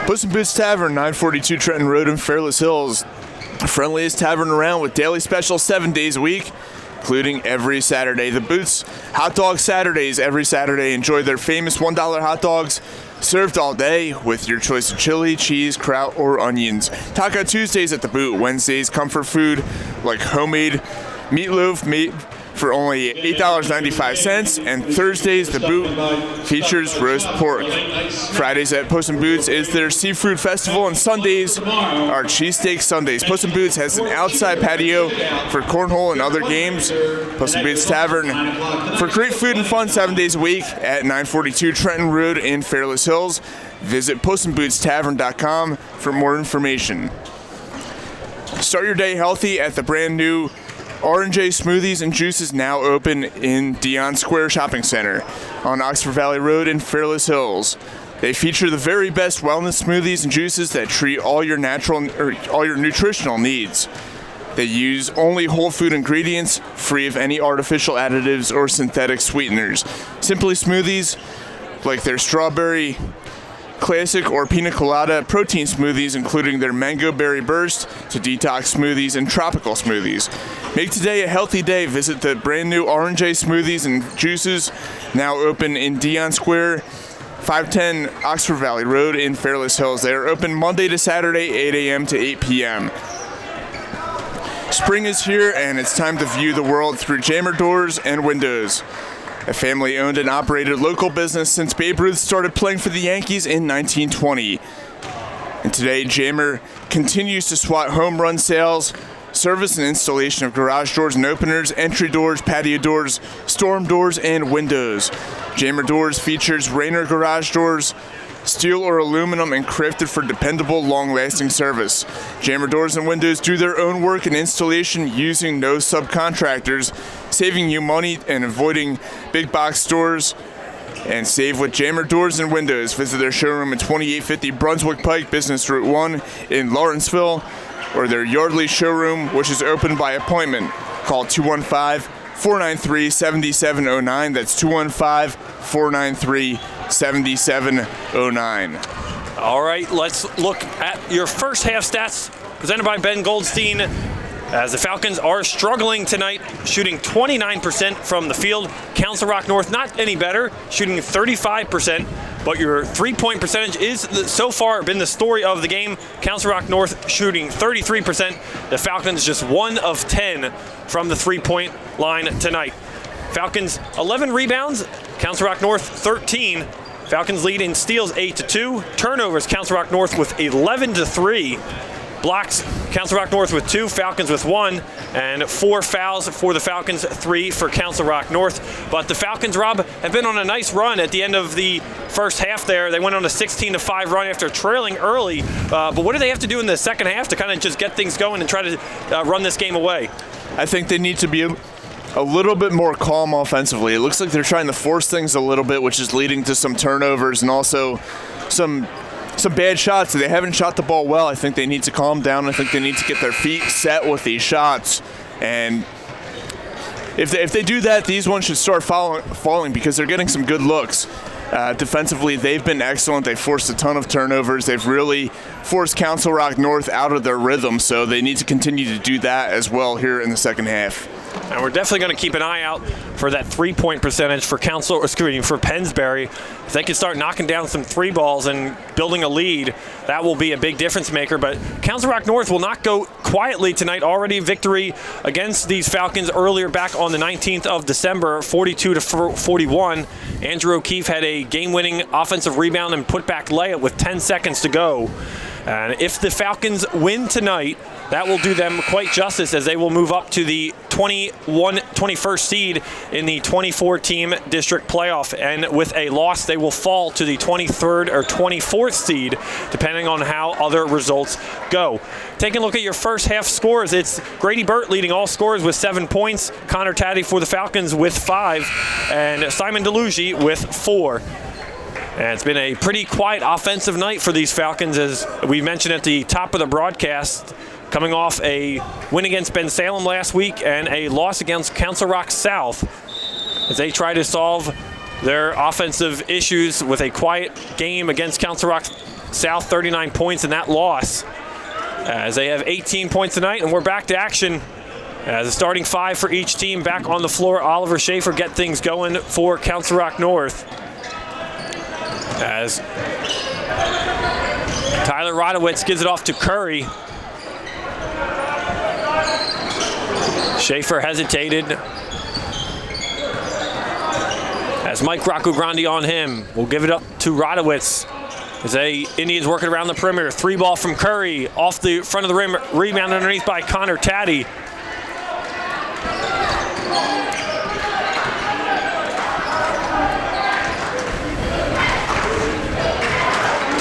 Puss in Boots Tavern, 942 Trenton Road in Fairless Hills. The friendliest tavern around with daily specials 7 days a week, including every Saturday. The Boots Hot Dog Saturdays every Saturday. Enjoy their famous $1 hot dogs served all day with your choice of chili, cheese, kraut, or onions. Taco Tuesdays at the Boot. Wednesdays, comfort food like homemade meatloaf made for only $8.95, and Thursdays the Boot features roast pork. Fridays at Puss in Boots is their seafood festival, and Sundays are cheesesteak Sundays. Puss in Boots has an outside patio for cornhole and other games. Puss in Boots Tavern for great food and fun 7 days a week at 942 Trenton Road in Fairless Hills. Visit pussandbootstavern.com for more information. Start your day healthy at the brand new R&J Smoothies and Juices, now open in Dion Square Shopping Center on Oxford Valley Road in Fairless Hills. They feature the very best wellness smoothies and juices that treat all your nutritional needs. They use only whole food ingredients, free of any artificial additives or synthetic sweeteners. Simply smoothies like their strawberry classic or pina colada protein smoothies, including their mango berry burst to detox smoothies and tropical smoothies. Make today a healthy day. Visit the brand new R&J Smoothies and Juices, now open in Dion Square, 510 Oxford Valley Road in Fairless Hills. They are open Monday to Saturday, 8 a.m. to 8 p.m. Spring is here, and it's time to view the world through Jammer doors and windows. A family-owned and operated local business since Babe Ruth started playing for the Yankees in 1920. And today, Jammer continues to swat home run sales, service and installation of garage doors and openers, entry doors, patio doors, storm doors, and windows. Jammer Doors features Rainer garage doors, steel or aluminum, and crafted for dependable, long-lasting service. Jammer Doors and Windows do their own work and installation using no subcontractors, saving you money and avoiding big box stores. And save with Jammer Doors and Windows. Visit their showroom at 2850 Brunswick Pike, Business Route 1 in Lawrenceville, or their Yardley showroom, which is open by appointment. Call 215-493-7709. That's 215-493-7709. All right, let's look at your first half stats presented by Ben Goldstein, as the Falcons are struggling tonight, shooting 29% from the field. Council Rock North not any better, shooting 35%, but your three-point percentage is so far been the story of the game. Council Rock North shooting 33%. The Falcons just 1 of 10 from the three-point line tonight. Falcons 11 rebounds, Council Rock North 13. Falcons lead in steals 8-2. Turnovers, Council Rock North with 11-3. Blocks, Council Rock North with 2, Falcons with 1, and 4 fouls for the Falcons, 3 for Council Rock North. But the Falcons, Rob, have been on a nice run at the end of the first half there. They went on a 16-5 run after trailing early. But what do they have to do in the second half to kind of just get things going and try to run this game away? I think they need to be a little bit more calm offensively. It looks like they're trying to force things a little bit, which is leading to some turnovers and also some bad shots. They haven't shot the ball well. I think they need to calm down. I think they need to get their feet set with these shots. And if they do that, these ones should start falling because they're getting some good looks. Defensively, they've been excellent. They've forced a ton of turnovers. They've really forced Council Rock North out of their rhythm, so they need to continue to do that as well here in the second half. And we're definitely going to keep an eye out for that three-point percentage for for Pennsbury. If they can start knocking down some three balls and building a lead, that will be a big difference maker. But Council Rock North will not go quietly tonight. Already victory against these Falcons earlier back on the 19th of December, 42-41. Andrew O'Keefe had a game-winning offensive rebound and put-back layup with 10 seconds to go. And if the Falcons win tonight, that will do them quite justice as they will move up to the 21st seed in the 24-team district playoff. And with a loss, they will fall to the 23rd or 24th seed, depending on how other results go. Taking a look at your first half scores, it's Grady Burt leading all scorers with 7 points, Connor Taddy for the Falcons with 5, and Simon DeLuigi with 4. And it's been a pretty quiet offensive night for these Falcons, as we mentioned at the top of the broadcast, coming off a win against Ben Salem last week and a loss against Council Rock South, as they try to solve their offensive issues with a quiet game against Council Rock South, 39 points in that loss, as they have 18 points tonight. And we're back to action as a starting 5 for each team back on the floor. Oliver Schaefer get things going for Council Rock North, as Tyler Rodowitz gives it off to Curry. Schaefer hesitated as Mike Rocco Grandi on him. Will give it up to Rodowitz as the Indians working around the perimeter. 3 ball from Curry off the front of the rim, rebound underneath by Connor Taddy.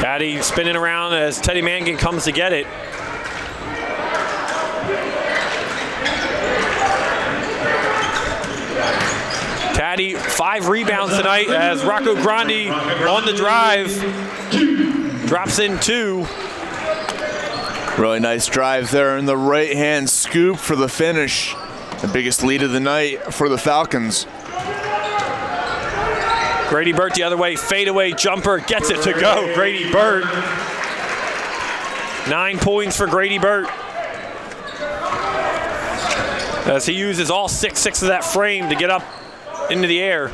Taddy spinning around as Teddy Mangan comes to get it. Taddy, 5 rebounds tonight as Rocco Grandi on the drive drops in 2. Really nice drive there in the right-hand scoop for the finish. The biggest lead of the night for the Falcons. Grady Burt the other way, fadeaway jumper, gets it to go. Grady Burt. 9 points for Grady Burt, as he uses all 6 of that frame to get up into the air.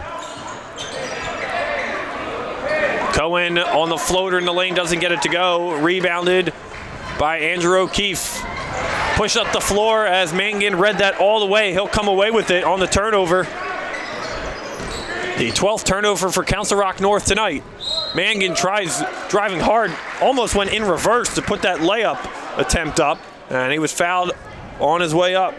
Cohen on the floater in the lane, doesn't get it to go. Rebounded by Andrew O'Keefe. Push up the floor as Mangan read that all the way. He'll come away with it on the turnover. The 12th turnover for Council Rock North tonight. Mangan tries driving hard, almost went in reverse to put that layup attempt up, and he was fouled on his way up.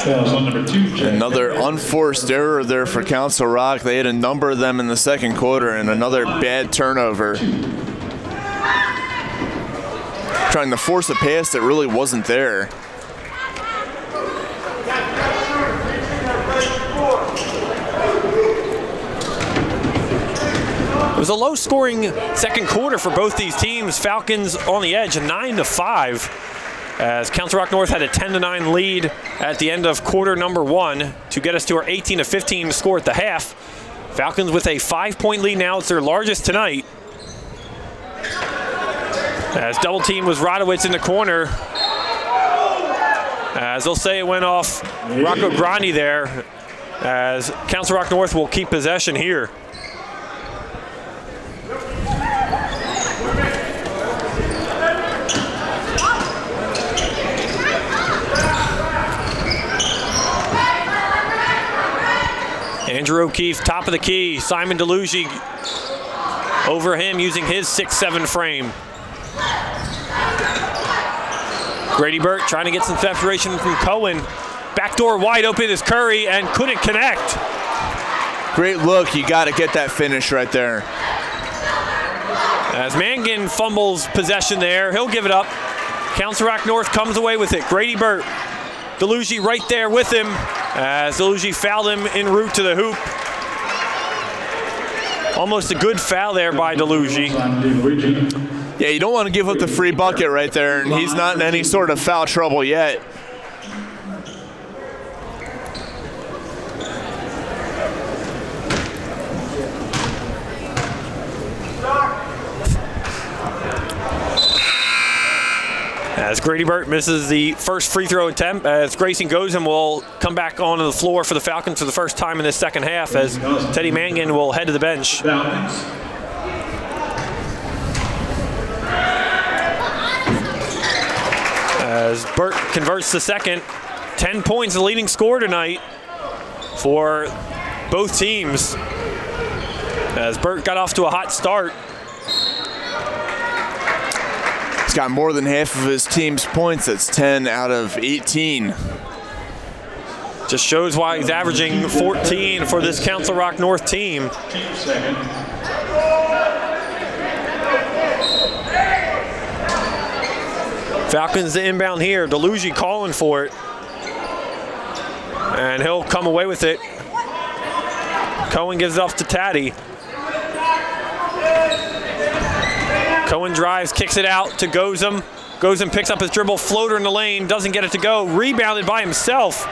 Another unforced error there for Council Rock. They had a number of them in the second quarter, and another bad turnover. Trying to force a pass that really wasn't there. It was a low-scoring second quarter for both these teams. Falcons on the edge, 9-5, as Council Rock North had a 10-9 lead at the end of quarter number 1 to get us to our 18-15 score at the half. Falcons with a 5-point lead now. It's their largest tonight, as double team was Rodowitz in the corner. As they'll say, it went off Rocco Grandi there, as Council Rock North will keep possession here. Andrew O'Keefe, top of the key. Simon DeLuigi over him using his 6'7" frame. Grady Burt trying to get some separation from Cohen. Backdoor wide open is Curry and couldn't connect. Great look. You got to get that finish right there. As Mangan fumbles possession there, he'll give it up. Council Rock North comes away with it. Grady Burt. DeLuigi right there with him, as DeLuigi fouled him en route to the hoop. Almost a good foul there by DeLuigi. Yeah, you don't want to give up the free bucket right there, and he's not in any sort of foul trouble yet. As Grady Burt misses the first free throw attempt, as Grayson Gozum will come back onto the floor for the Falcons for the first time in this second half, as Teddy Mangan will head to the bench. As Burt converts the second, 10 points, the leading score tonight for both teams. As Burt got off to a hot start. He's got more than half of his team's points. That's 10 out of 18. Just shows why he's averaging 14 for this Council Rock North team. Falcons to inbound here. DeLuigi calling for it. And he'll come away with it. Cohen gives it off to Taddy. Cohen drives, kicks it out to Gozum. Gozum picks up his dribble, floater in the lane, doesn't get it to go. Rebounded by himself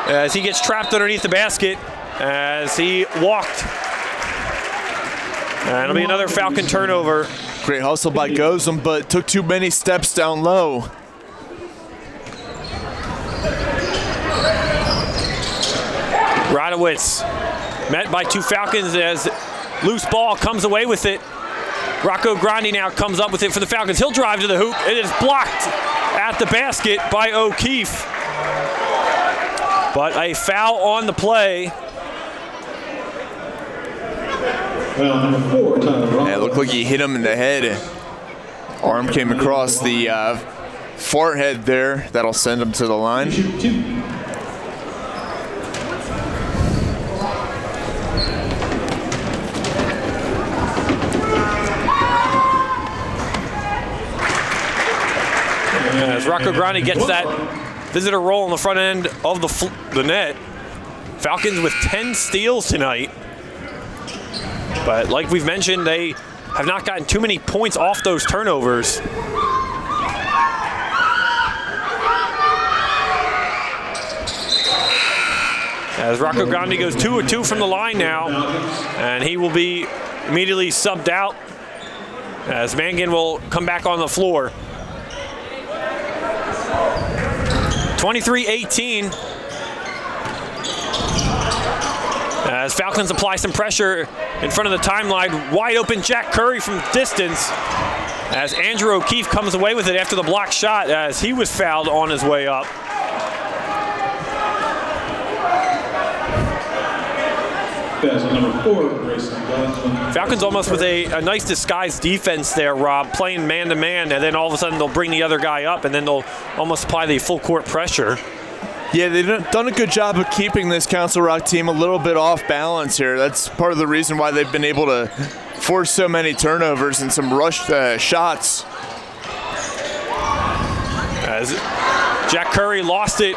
as he gets trapped underneath the basket as he walked. And it'll be another Falcon turnover. Great hustle by Gozum, but took too many steps down low. Radowitz met by two Falcons as loose ball comes away with it. Rocco Grandi now comes up with it for the Falcons. He'll drive to the hoop. It is blocked at the basket by O'Keefe. But a foul on the play. Well, number 4, Tyler. Yeah, it looked like he hit him in the head. Arm came across the forehead there. That'll send him to the line. As Rocco Grandi gets that visitor roll on the front end of the net. Falcons with 10 steals tonight. But like we've mentioned, they have not gotten too many points off those turnovers. As Rocco Grandi goes 2 of 2 from the line now, and he will be immediately subbed out as Mangan will come back on the floor. 23-18. As Falcons apply some pressure in front of the timeline, wide open Jack Curry from distance. As Andrew O'Keefe comes away with it after the block shot as he was fouled on his way up. Number 4, Grayson Gozum. Falcons almost with a nice disguised defense there, Rob, playing man-to-man, and then all of a sudden they'll bring the other guy up, and then they'll almost apply the full court pressure. Yeah, they've done a good job of keeping this Council Rock team a little bit off balance here. That's part of the reason why they've been able to force so many turnovers and some rushed shots. As Jack Curry lost it,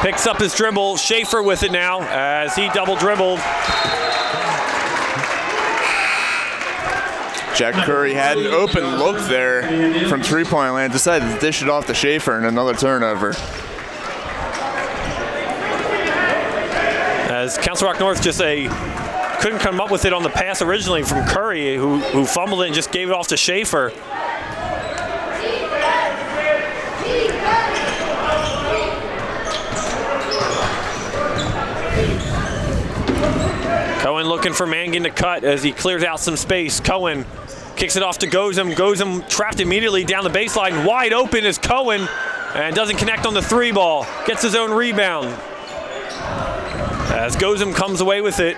picks up his dribble. Schaefer with it now as he double dribbled. Jack Curry had an open look there from three-point land, decided to dish it off to Schaefer and another turnover. As Council Rock North just couldn't come up with it on the pass originally from Curry, who fumbled it and just gave it off to Schaefer. Cohen looking for Mangan to cut as he clears out some space. Cohen kicks it off to Gozum. Gozum trapped immediately down the baseline. Wide open is Cohen and doesn't connect on the 3 ball. Gets his own rebound. As Gozum comes away with it.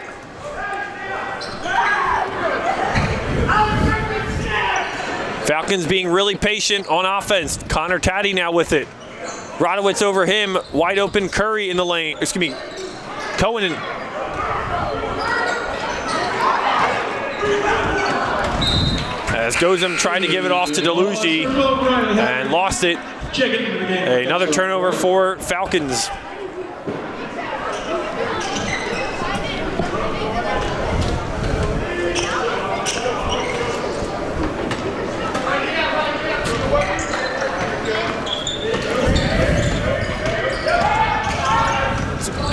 Falcons being really patient on offense. Connor Taddy now with it. Radowitz over him. Wide open Curry in the lane. Excuse me. Cohen and as Gozum tried to give it off to DeLuigi and lost it. Another turnover for Falcons.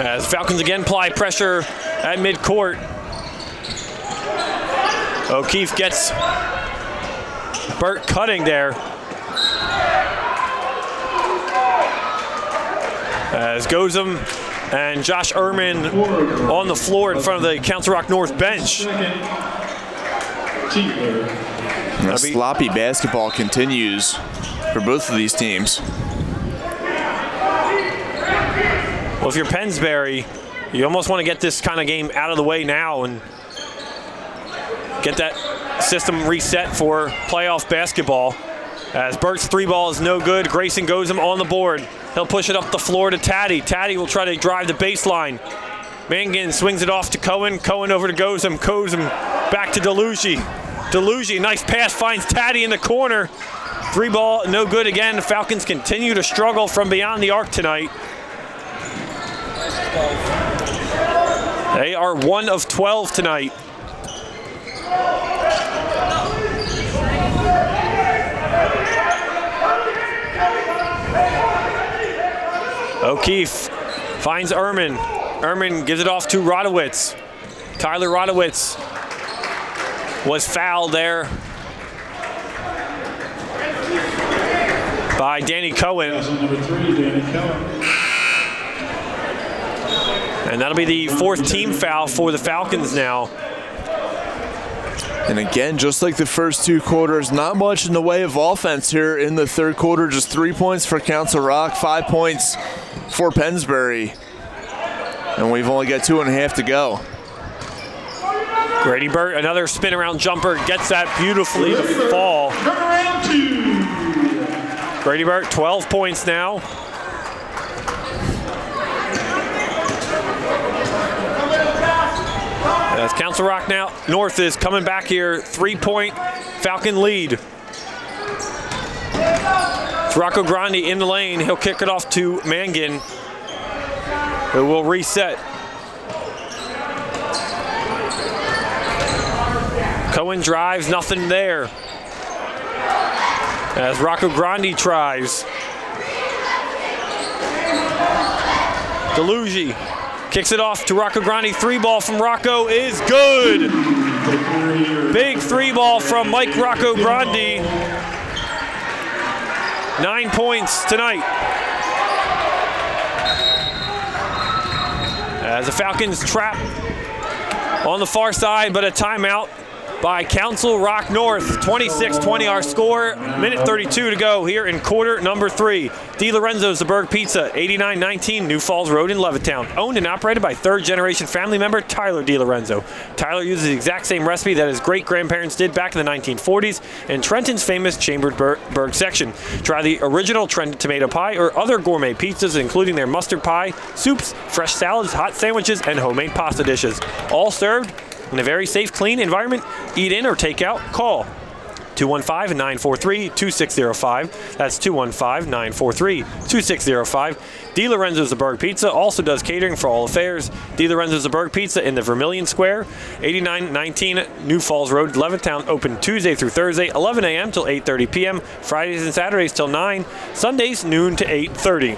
As Falcons again apply pressure at midcourt. O'Keefe gets Burt cutting there. as Gozum and Josh Ehrman on the floor in front of the Council Rock North bench. The sloppy basketball continues for both of these teams. Well, if you're Pennsbury, you almost want to get this kind of game out of the way now and get that system reset for playoff basketball. As Burt's three ball is no good, Grayson Gozum on the board. He'll push it up the floor to Taddy. Taddy will try to drive the baseline. Mangan swings it off to Cohen. Cohen over to Gozum. Gozum back to DeLuigi. DeLuigi, nice pass, finds Taddy in the corner. Three ball, no good again. The Falcons continue to struggle from beyond the arc tonight. They are 1 of 12 tonight. O'Keefe finds Ehrman. Ehrman gives it off to Rodowitz. Tyler Rodowitz was fouled there by Danny Cohen. Number 3, Danny Cohen. And that'll be the 4th team foul for the Falcons now. And again, just like the first 2 quarters, not much in the way of offense here in the 3rd quarter. Just 3 points for Council Rock, 5 points for Pennsbury. And we've only got 2.5 to go. Grady Burt, another spin around jumper, gets that beautifully to fall. Grady Burt, 12 points now. As Council Rock now, North is coming back here, 3-point Falcon lead. It's Rocco Grandi in the lane. He'll kick it off to Mangan, who will reset. Cohen drives, nothing there. As Rocco Grandi tries. DeLuigi kicks it off to Rocco Grandi. 3-ball from Rocco is good. Big 3-ball from Mike Rocco Grandi. 9 points tonight. As the Falcons trap on the far side, but a timeout by Council Rock North. 26-20 our score. Minute 32 to go here in quarter number 3. Di Lorenzo's The Berg Pizza, 8919 New Falls Road in Levittown. Owned and operated by 3rd-generation family member Tyler Di Lorenzo. Tyler uses the exact same recipe that his great-grandparents did back in the 1940s in Trenton's famous Chambered Berg section. Try the original Trenton tomato pie or other gourmet pizzas, including their mustard pie, soups, fresh salads, hot sandwiches, and homemade pasta dishes. All served in a very safe, clean environment. Eat in or take out. Call 215-943-2605. That's 215-943-2605. Di Lorenzo's The Berg Pizza also does catering for all affairs. Di Lorenzo's The Berg Pizza in the Vermilion Square, 8919 New Falls Road, Levittown. Open Tuesday through Thursday, 11 a.m. till 8:30 p.m. Fridays and Saturdays till 9. Sundays, noon to 8:30.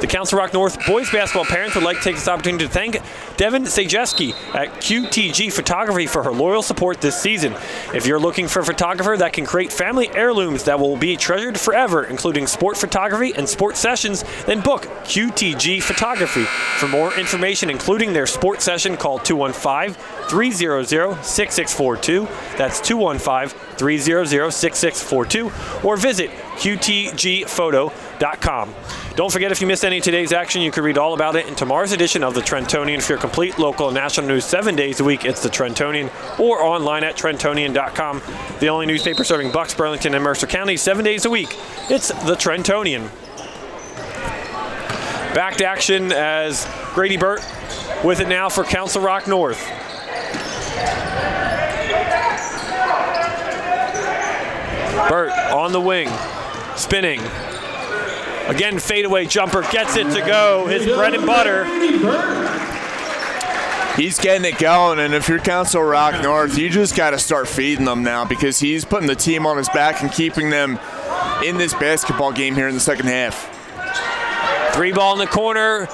The Council Rock North boys basketball parents would like to take this opportunity to thank Devin Sajeski at QTG Photography for her loyal support this season. If you're looking for a photographer that can create family heirlooms that will be treasured forever, including sport photography and sport sessions, then book QTG Photography. For more information, including their sport session, call 215-300-6642. That's 215-300-6642, or visit qtgphoto.com. Don't forget, if you missed any of today's action, you can read all about it in tomorrow's edition of the Trentonian. For your complete local and national news 7 days a week, it's the Trentonian, or online at trentonian.com. The only newspaper serving Bucks, Burlington, and Mercer County 7 days a week. It's the Trentonian. Back to action as Grady Burt with it now for Council Rock North. Burt on the wing, spinning. Again, fadeaway jumper, gets it to go. His bread and butter. He's getting it going, and if you're Council Rock North, you just got to start feeding them now, because he's putting the team on his back and keeping them in this basketball game here in the second half. 3-ball in the corner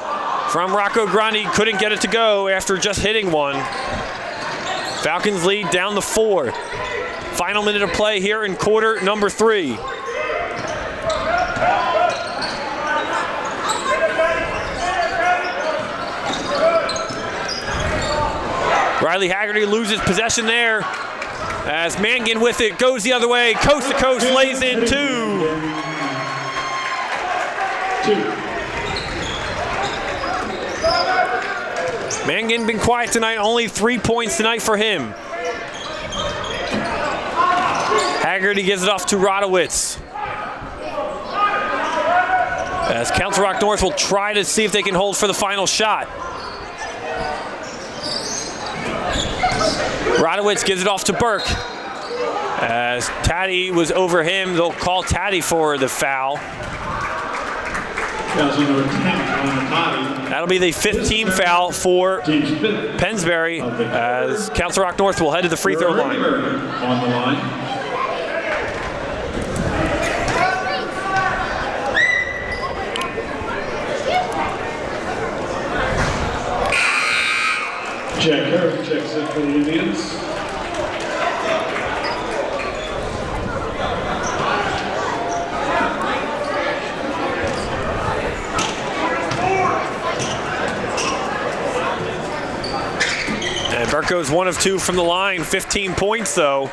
from Rocco Grandi. Couldn't get it to go after just hitting one. Falcons lead down to 4. Final minute of play here in quarter number 3. Riley Haggerty loses possession there as Mangan with it goes the other way, coast to coast, lays in 2. Mangan been quiet tonight, only 3 points tonight for him. Haggerty gives it off to Rodowitz. As Council Rock North will try to see if they can hold for the final shot. Rodowitz gives it off to Burke. As Taddy was over him, they'll call Taddy for the foul. That'll be the 5th team foul for Pennsbury as Council Rock North will head to the free throw line. On the line. Jack Kirk checks in for the Indians. And Burke goes 1 of 2 from the line, 15 points though.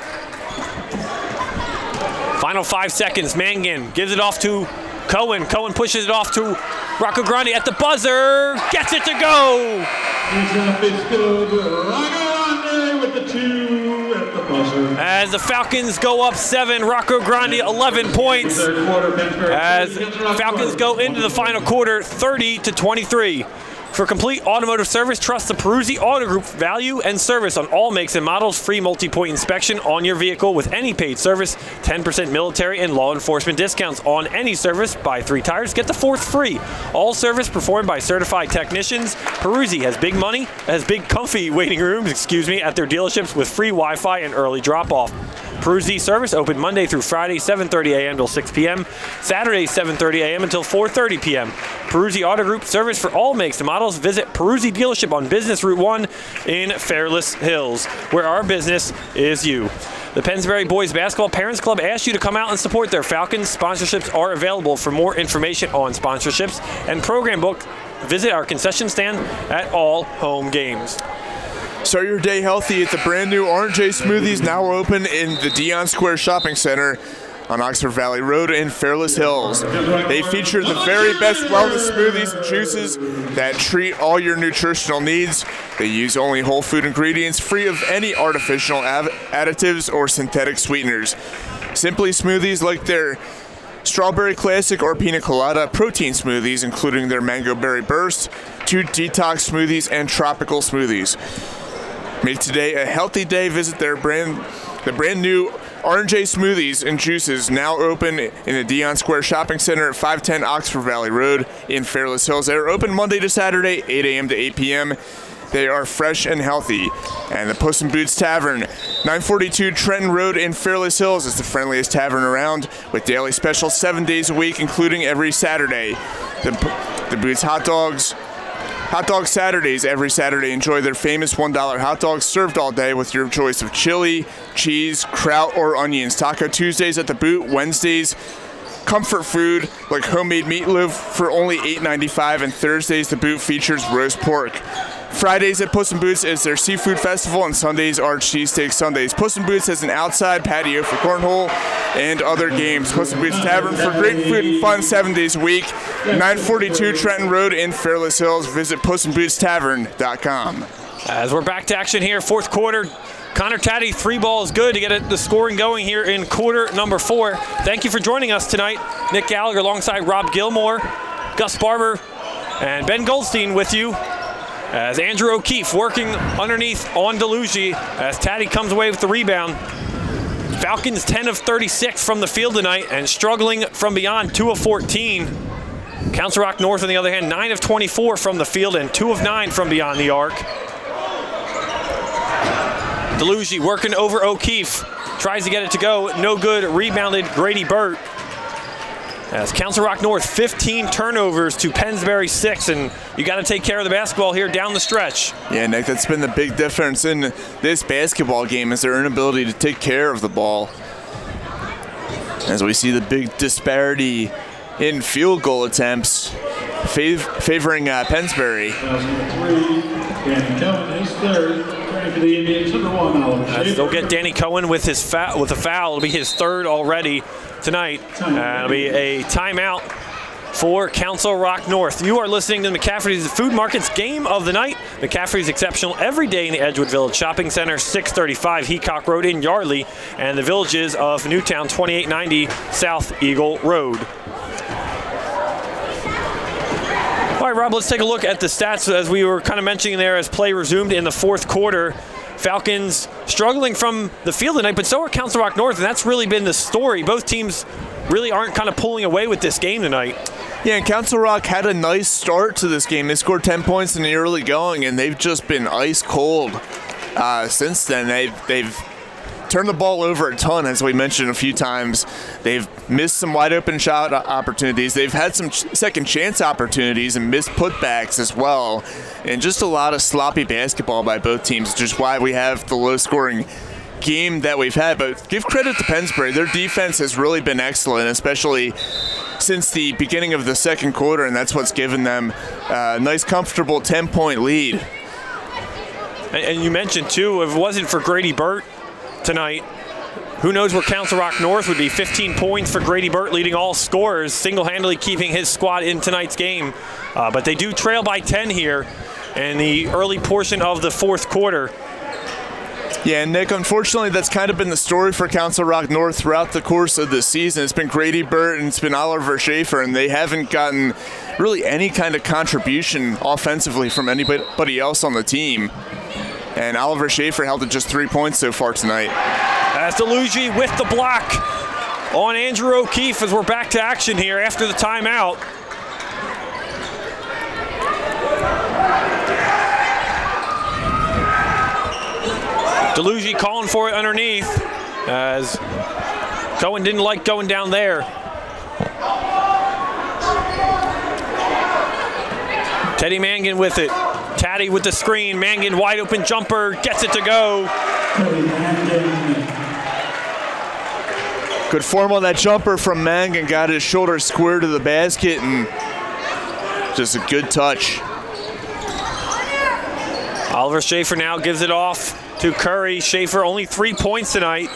Final 5 seconds, Mangan gives it off to Cohen. Cohen pushes it off to Rocco Grande at the buzzer, gets it to go! It's good. Rocco Grande with the 2 at the buzzer. As the Falcons go up 7, Rocco Grande 11 points. As Falcons go into the final quarter, 30-23. For complete automotive service, trust the Peruzzi Auto Group. Value and service on all makes and models. Free multi-point inspection on your vehicle with any paid service. 10% military and law enforcement discounts on any service. Buy 3 tires, get the 4th free. All service performed by certified technicians. Peruzzi has big comfy waiting rooms, at their dealerships with free Wi-Fi and early drop-off. Peruzzi service open Monday through Friday, 7:30 a.m. till 6 p.m. Saturday, 7:30 a.m. until 4:30 p.m. Peruzzi Auto Group service for all makes and models. Visit Peruzzi dealership on Business Route 1 in Fairless Hills, where our business is you. The Pennsbury Boys Basketball Parents Club asks you to come out and support their Falcons. Sponsorships are available. For more information on sponsorships and program book, visit our concession stand at all home games. Start your day healthy at the brand new R&J Smoothies, now open in the Dion Square Shopping Center on Oxford Valley Road in Fairless Hills. They feature the very best wellness smoothies and juices that treat all your nutritional needs. They use only whole food ingredients, free of any artificial additives or synthetic sweeteners. Simply smoothies like their Strawberry Classic or Pina Colada, protein smoothies including their Mango Berry Burst, 2 detox smoothies, and tropical smoothies. Make today a healthy day. Visit the brand new R&J Smoothies and Juices, now open in the Dion Square Shopping Center at 510 Oxford Valley Road in Fairless Hills. They are open Monday to Saturday, 8 a.m. to 8 p.m. They are fresh and healthy. And the Puss in Boots Tavern, 942 Trenton Road in Fairless Hills, is the friendliest tavern around with daily specials 7 days a week, including every Saturday. The Boots Hot Dogs Saturdays every Saturday. Enjoy their famous $1 hot dogs served all day with your choice of chili, cheese, kraut, or onions. Taco Tuesdays at the Boot. Wednesdays, comfort food like homemade meatloaf for only $8.95. And Thursdays, the Boot features roast pork. Fridays at Puss in Boots is their seafood festival, and Sundays are cheesesteak Sundays. Puss in Boots has an outside patio for cornhole and other games. Puss in Boots Tavern for great food and fun 7 days a week. 942 Trenton Road in Fairless Hills. Visit pussandbootstavern.com. As we're back to action here, 4th quarter. Connor Taddy, 3 ball is good to get the scoring going here in quarter number 4. Thank you for joining us tonight. Nick Gallagher alongside Rob Gilmore, Gus Barber, and Ben Goldstein with you. As Andrew O'Keefe working underneath on DeLuigi as Taddy comes away with the rebound. Falcons 10 of 36 from the field tonight and struggling from beyond, 2 of 14. Council Rock North, on the other hand, 9 of 24 from the field and 2 of 9 from beyond the arc. DeLuigi working over O'Keefe. Tries to get it to go. No good. Rebounded Grady Burt. As Council Rock North, 15 turnovers to Pennsbury 6, and you got to take care of the basketball here down the stretch. Yeah, Nick, that's been the big difference in this basketball game is their inability to take care of the ball. As we see the big disparity in field goal attempts favoring Pennsbury. Danny Kelvin, his third. for the Indians, number 1, Oliver Schaefer. They'll get Danny Cohen with his with a foul. It'll be his third already tonight. It'll be a timeout for Council Rock North. You are listening to McCaffrey's Food Market's Game of the Night. McCaffrey's exceptional every day in the Edgewood Village Shopping Center, 635 Heacock Road in Yardley, and the villages of Newtown, 2890 South Eagle Road. All right, Rob, let's take a look at the stats as we were kind of mentioning there as play resumed in the fourth quarter. Falcons struggling from the field tonight, but so are Council Rock North, and that's really been the story. Both teams really aren't kind of pulling away with this game tonight. Yeah, and Council Rock had a nice start to this game. They scored 10 points in the early going, and they've just been ice cold since then. They've turned the ball over a ton, as we mentioned a few times. They've missed some wide open shot opportunities. They've had some second chance opportunities and missed putbacks as well. And just a lot of sloppy basketball by both teams, which is why we have the low scoring game that we've had. But give credit to Pennsbury. Their defense has really been excellent, especially since the beginning of the second quarter, and that's what's given them a nice, comfortable 10-point lead. And you mentioned, too, if it wasn't for Grady Burt tonight, who knows where Council Rock North would be. 15 points for Grady Burt, leading all scorers, single-handedly keeping his squad in tonight's game. But they do trail by 10 here in the early portion of the fourth quarter. Yeah, Nick, unfortunately, that's kind of been the story for Council Rock North throughout the course of the season. It's been Grady Burt and it's been Oliver Schaefer, and they haven't gotten really any kind of contribution offensively from anybody else on the team. And Oliver Schaefer held it just 3 points so far tonight. As DeLuigi with the block on Andrew O'Keefe as we're back to action here after the timeout. DeLuigi calling for it underneath as Cohen didn't like going down there. Teddy Mangan with it. Taddy with the screen. Mangan wide open jumper. Gets it to go. Good form on that jumper from Mangan. Got his shoulder square to the basket and just a good touch. Oliver Schaefer now gives it off to Curry. Schaefer only 3 points tonight,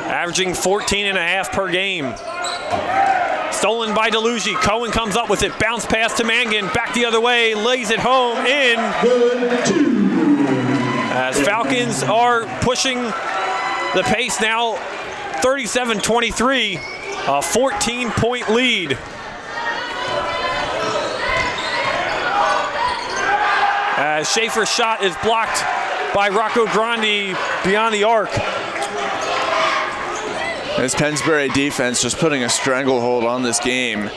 averaging 14.5 per game. Stolen by DeLuigi. Cohen comes up with it. Bounce pass to Mangan. Back the other way. Lays it home in. As Falcons are pushing the pace now. 37-23. A 14-point lead. As Schaefer's shot is blocked by Rocco Grandi beyond the arc. This Pennsbury defense just putting a stranglehold on this game.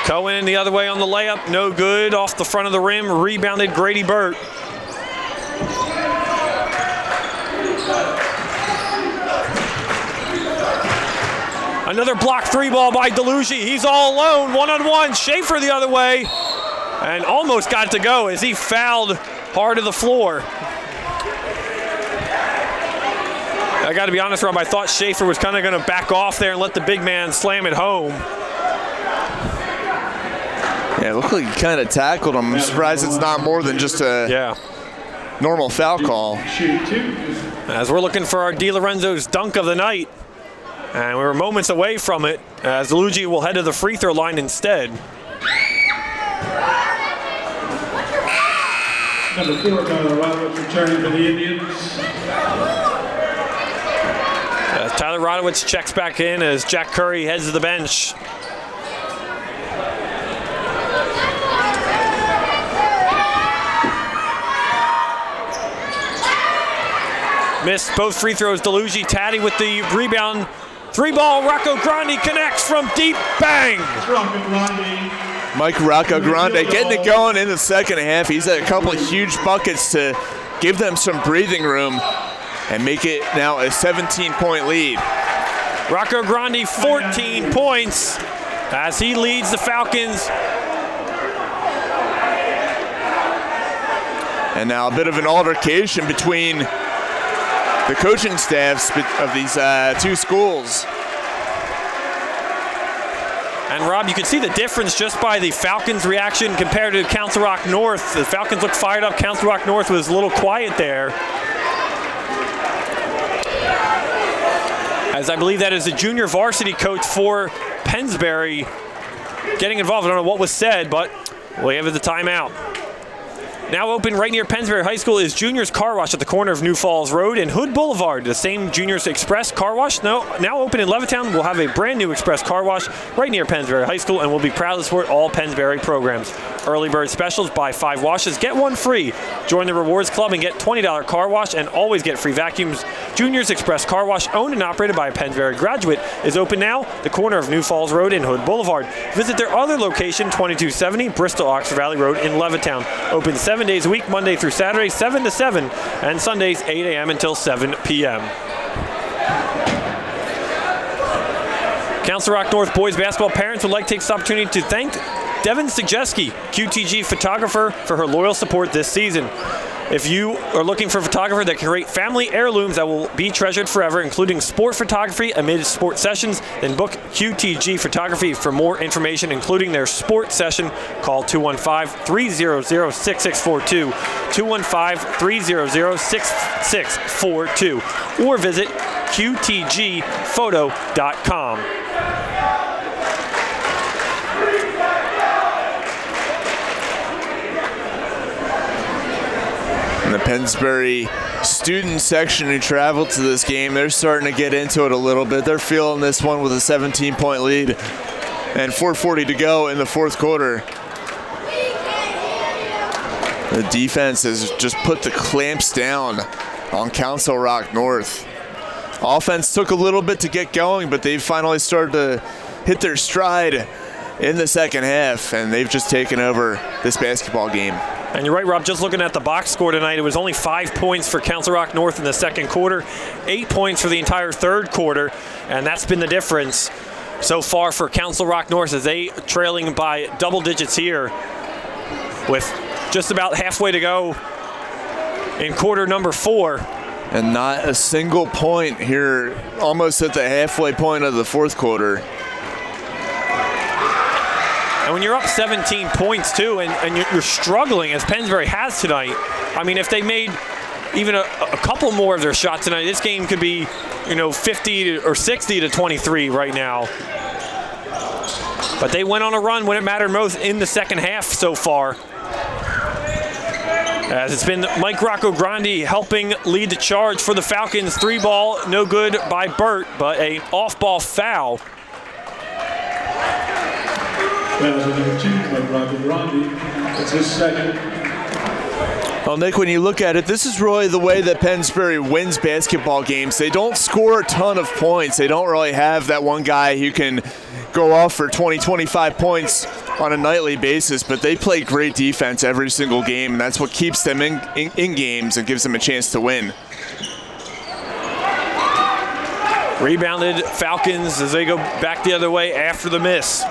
Cohen the other way on the layup, no good. Off the front of the rim, rebounded Grady Burt. Another block three ball by DeLuigi. He's all alone, one-on-one. Schaefer the other way, and almost got it to go as he fouled hard to the floor. I got to be honest, Rob, I thought Schaefer was kind of going to back off there and let the big man slam it home. Yeah, it looked like he kind of tackled him. I'm surprised it's not more than just a normal foul call. As we're looking for our DiLorenzo's dunk of the night, and we were moments away from it, as Luigi will head to the free throw line instead. Number 4, Tyler Rodowitz returning for the Indians. Tyler Rodowitz checks back in as Jack Curry heads to the bench. Missed both free throws. DeLuigi. Taddy with the rebound. Three ball. Rocco Grandi connects from deep. Bang! Mike Rocco Grandi getting it going in the second half. He's had a couple of huge buckets to give them some breathing room and make it now a 17-point lead. Rocco Grandi, 14 points as he leads the Falcons. And now a bit of an altercation between the coaching staffs of these two schools. And Rob, you can see the difference just by the Falcons' reaction compared to Council Rock North. The Falcons look fired up. Council Rock North was a little quiet there. As I believe that is the junior varsity coach for Pennsbury getting involved. I don't know what was said, but we have the timeout. Now open right near Pennsbury High School is Junior's Car Wash at the corner of New Falls Road and Hood Boulevard. The same Junior's Express Car Wash now open in Levittown. We'll have a brand new Express Car Wash right near Pennsbury High School, and we'll be proud to support all Pennsbury programs. Early bird specials: buy 5 washes, get 1 free. Join the Rewards Club and get $20 car wash and always get free vacuums. Junior's Express Car Wash, owned and operated by a Pennsbury graduate, is open now, the corner of New Falls Road and Hood Boulevard. Visit their other location, 2270 Bristol Oxford Valley Road in Levittown. Open 7 days a week, Monday through Saturday, 7 to 7, and Sundays, 8 a.m. until 7 p.m. Council Rock North boys basketball parents would like to take this opportunity to thank Devin Sugieski, QTG photographer, for her loyal support this season. If you are looking for a photographer that can create family heirlooms that will be treasured forever, including sport photography amid sport sessions, then book QTG Photography. For more information, including their sport session, call 215-300-6642, 215-300-6642, or visit qtgphoto.com. And the Pennsbury student section who traveled to this game, they're starting to get into it a little bit. They're feeling this one with a 17-point lead and 4:40 to go in the fourth quarter. The defense has just put the clamps down on Council Rock North. Offense took a little bit to get going, but they've finally started to hit their stride in the second half, and they've just taken over this basketball game. And you're right, Rob, just looking at the box score tonight, it was only 5 points for Council Rock North in the second quarter, 8 points for the entire third quarter, and that's been the difference so far for Council Rock North, as they trailing by double digits here with just about halfway to go in quarter number 4. And not a single point here, almost at the halfway point of the fourth quarter. And when you're up 17 points, too, and you're struggling, as Pennsbury has tonight, I mean, if they made even a couple more of their shots tonight, this game could be, 50 or 60 to 23 right now. But they went on a run when it mattered most in the second half so far, as it's been Mike Rocco Grandi helping lead the charge for the Falcons. 3 ball, no good by Burt, but an off-ball foul. Fouls number 2 by Rocco Grandi. It's his second. Well, Nick, when you look at it, this is really the way that Pennsbury wins basketball games. They don't score a ton of points. They don't really have that one guy who can go off for 20, 25 points on a nightly basis, but they play great defense every single game, and that's what keeps them in games and gives them a chance to win. Rebounded Falcons as they go back the other way after the miss.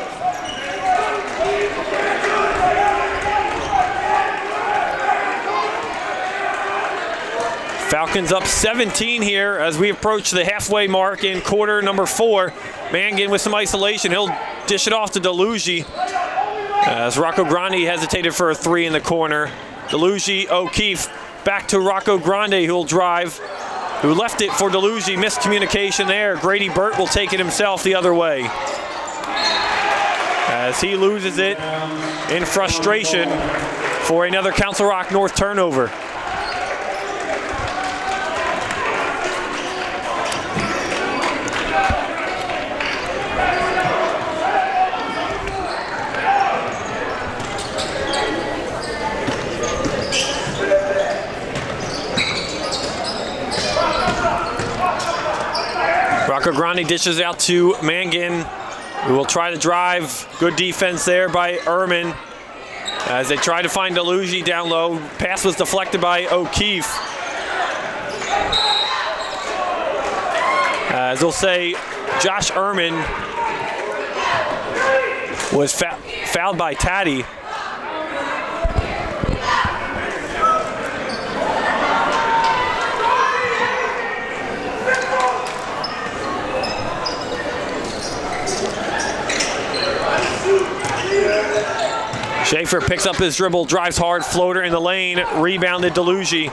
Falcons up 17 here as we approach the halfway mark in quarter number 4. Mangan with some isolation. He'll dish it off to DeLuigi as Rocco Grandi hesitated for a 3 in the corner. DeLuigi, O'Keefe back to Rocco Grandi, who'll drive, who left it for DeLuigi. Miscommunication there. Grady Burt will take it himself the other way as he loses it in frustration for another Council Rock North turnover. Rocco Grandi dishes out to Mangan, who will try to drive. Good defense there by Ehrman as they try to find DeLuigi down low. Pass was deflected by O'Keefe. As they'll say, Josh Ehrman was fouled by Taddy. Schaefer picks up his dribble, drives hard, floater in the lane, rebounded Delugi.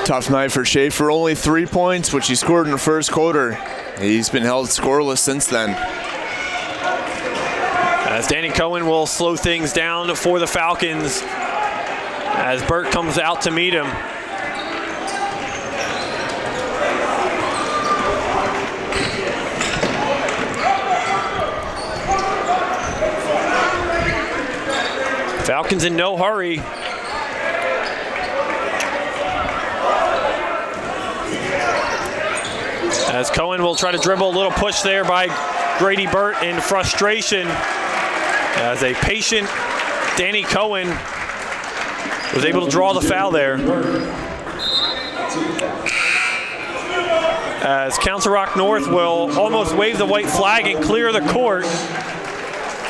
Tough night for Schaefer. Only 3 points, which he scored in the first quarter. He's been held scoreless since then. As Danny Cohen will slow things down for the Falcons as Burt comes out to meet him. Falcons in no hurry. As Cohen will try to dribble, a little push there by Grady Burt in frustration. As a patient Danny Cohen was able to draw the foul there. As Council Rock North will almost wave the white flag and clear the court.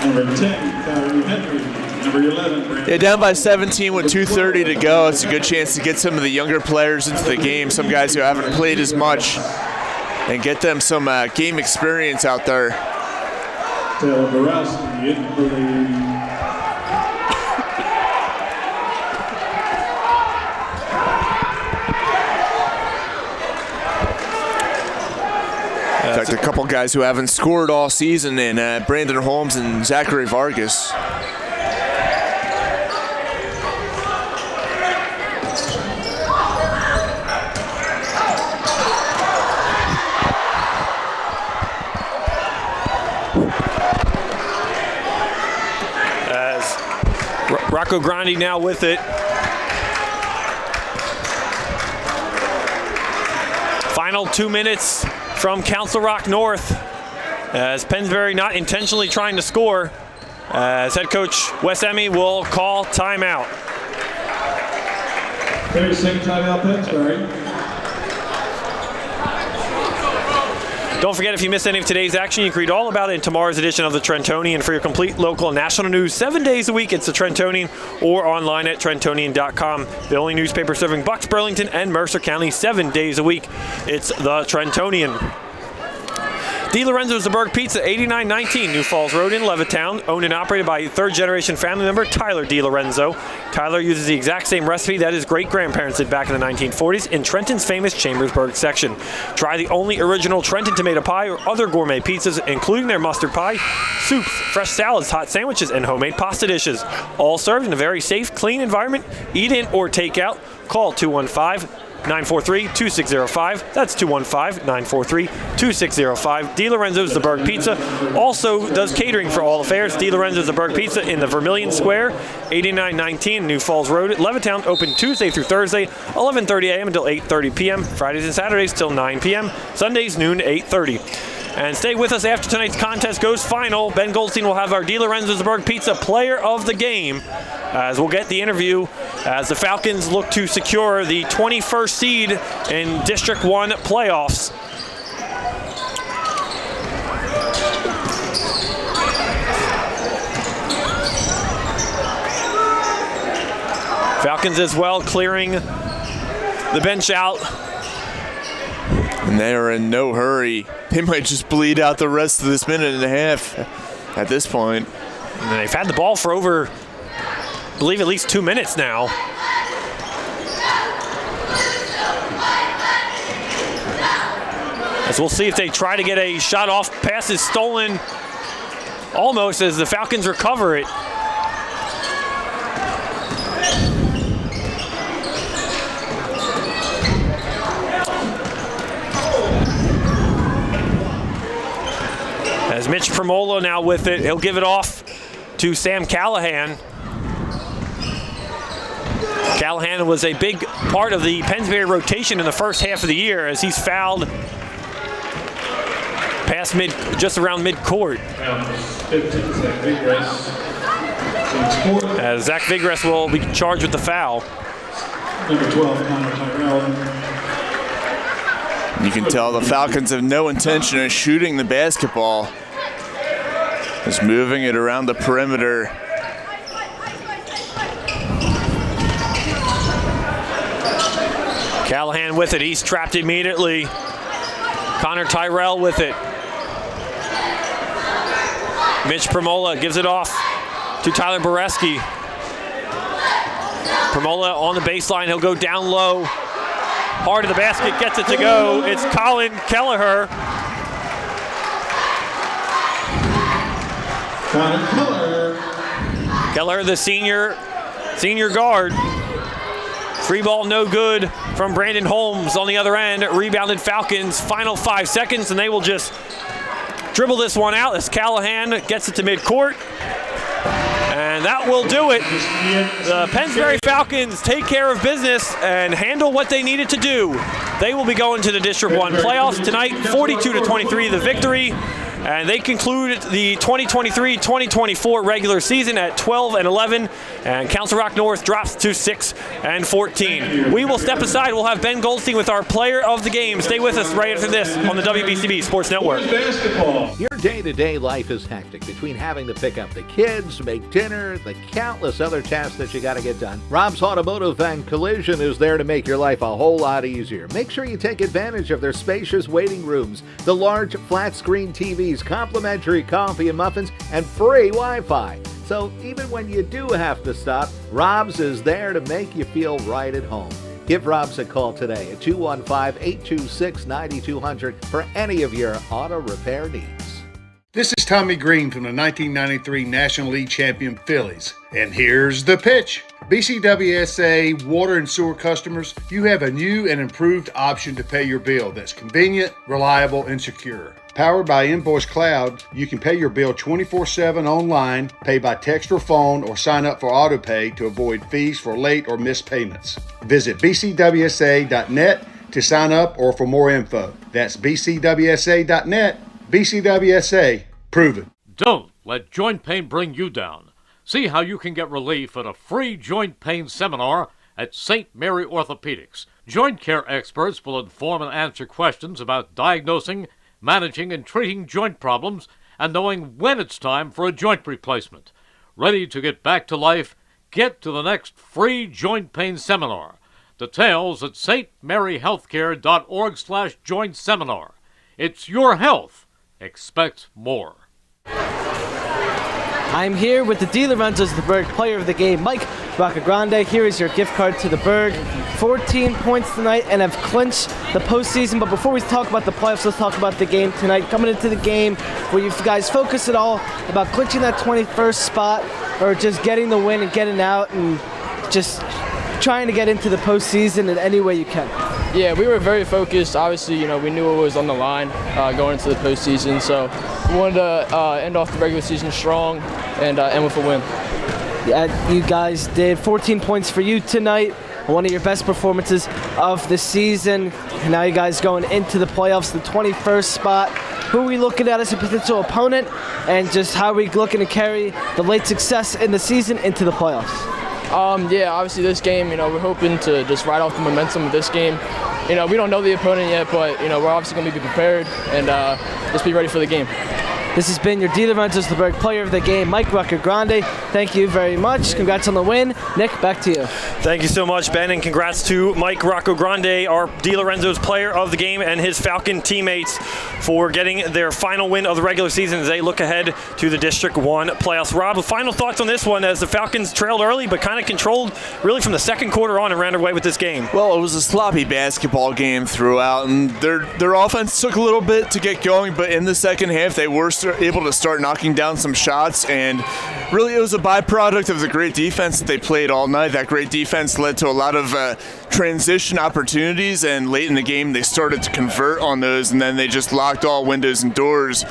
Number 10, Kyrie Henry. Number 11, Yeah, down by 17 with 2:30 to go. It's a good chance to get some of the younger players into the game, some guys who haven't played as much, and get them some game experience out there. Taylor Borowski in for the In fact, a couple guys who haven't scored all season, and Brandon Holmes and Zachary Vargas. Rocco Grandi now with it. Final 2 minutes from Council Rock North as Pennsbury not intentionally trying to score, as head coach Wes Emmy will call timeout. 30-second timeout, Pennsbury. Don't forget, if you missed any of today's action, you can read all about it in tomorrow's edition of the Trentonian. For your complete local and national news 7 days a week, it's the Trentonian, or online at Trentonian.com. The only newspaper serving Bucks, Burlington, and Mercer County 7 days a week. It's the Trentonian. DiLorenzo's The Berg Pizza, 8919 New Falls Road in Levittown, owned and operated by third-generation family member Tyler DiLorenzo. Tyler uses the exact same recipe that his great-grandparents did back in the 1940s in Trenton's famous Chambersburg section. Try the only original Trenton tomato pie or other gourmet pizzas, including their mustard pie, soups, fresh salads, hot sandwiches, and homemade pasta dishes. All served in a very safe, clean environment. Eat in or take out. Call 215-943-2605. That's 215-943-2605. DiLorenzo's The Berg Pizza also does catering for all affairs. DiLorenzo's The Berg Pizza in the Vermilion Square, 8919 New Falls Road, Levittown, open Tuesday through Thursday, 11:30 a.m. until 8:30 p.m. Fridays and Saturdays till 9 p.m. Sundays noon to 8:30. And stay with us after tonight's contest goes final. Ben Goldstein will have our DiLorenzo's The Berg Pizza Player of the Game, as we'll get the interview as the Falcons look to secure the 21st seed in District 1 playoffs. Falcons as well clearing the bench out. And they are in no hurry. They might just bleed out the rest of this minute and a half at this point. And they've had the ball for over, I believe, at least 2 minutes now. As we'll see if they try to get a shot off. Pass is stolen almost as the Falcons recover it. As Mitch Primola now with it, he'll give it off to Sam Callahan. Callahan was a big part of the Pennsbury rotation in the first half of the year, as he's fouled past just around mid-court. As Zach Vigres will be charged with the foul. Number 12, Connor Tyrell. You can tell the Falcons have no intention of shooting the basketball. Just moving it around the perimeter. Callahan with it. He's trapped immediately. Connor Tyrell with it. Mitch Primola gives it off to Tyler Boreski. Primola on the baseline. He'll go down low. Hard of the basket, gets it to go. It's Colin Kelleher. Kelleher, the senior guard. Free ball no good from Brandon Holmes on the other end. Rebounded Falcons. Final 5 seconds, and they will just dribble this one out as Callahan gets it to midcourt. And that will do it. The Pennsbury Falcons take care of business and handle what they needed to do. They will be going to the District 1 playoffs tonight, 42-23 the victory. And they conclude the 2023-2024 regular season at 12-11, and Council Rock North drops to 6-14. We will step aside. We'll have Ben Goldstein with our player of the game. Stay with us right after this on the WBCB Sports Network. Your day-to-day life is hectic between having to pick up the kids, make dinner, the countless other tasks that you got to get done. Rob's Automotive and Collision is there to make your life a whole lot easier. Make sure you take advantage of their spacious waiting rooms, the large flat-screen TVs, complimentary coffee and muffins, and free Wi-Fi. So even when you do have to stop, Rob's is there to make you feel right at home. Give Rob's a call today at 215-826-9200 for any of your auto repair needs. This is Tommy Green from the 1993 National League champion Phillies. And here's the pitch. BCWSA water and sewer customers, you have a new and improved option to pay your bill that's convenient, reliable, and secure. Powered by Invoice Cloud, you can pay your bill 24/7 online, pay by text or phone, or sign up for AutoPay to avoid fees for late or missed payments. Visit bcwsa.net to sign up or for more info. That's bcwsa.net. BCWSA, prove it. Don't let joint pain bring you down. See how you can get relief at a free joint pain seminar at St. Mary Orthopedics. Joint care experts will inform and answer questions about diagnosing, managing, and treating joint problems, and knowing when it's time for a joint replacement. Ready to get back to life? Get to the next free joint pain seminar. Details at stmaryhealthcare.org/joint seminar. It's your health. Expect more. I'm here with the De Lorenzo's the Berg player of the game, Mike Roccagrande. Here is your gift card to the Berg. 14 points tonight and have clinched the postseason. But before we talk about the playoffs, let's talk about the game tonight. Coming into the game, where you guys focus at all about clinching that 21st spot or just getting the win and getting out and just trying to get into the postseason in any way you can? Yeah, we were very focused. Obviously, we knew what was on the line going into the postseason. So we wanted to end off the regular season strong and end with a win. Yeah, you guys did 14 points for you tonight. One of your best performances of the season. And now you guys going into the playoffs, the 21st spot. Who are we looking at as a potential opponent? And just how are we looking to carry the late success in the season into the playoffs? Yeah, obviously this game, we're hoping to just ride off the momentum of this game. We don't know the opponent yet, but, we're obviously going to be prepared and just be ready for the game. This has been your De Lorenzo's the Berg player of the game, Mike Roccagrande. Thank you very much. Congrats on the win. Nick, back to you. Thank you so much, Ben, and congrats to Mike Roccagrande, our De Lorenzo's player of the game, and his Falcon teammates for getting their final win of the regular season as they look ahead to the District 1 playoffs. Rob, final thoughts on this one as the Falcons trailed early but kind of controlled really from the second quarter on and ran away with this game? Well, it was a sloppy basketball game throughout, and their offense took a little bit to get going, but in the second half they were able to start knocking down some shots, and really it was a byproduct of the great defense that they played all night. That great defense led to a lot of transition opportunities, and late in the game they started to convert on those, and then they just locked all windows and doors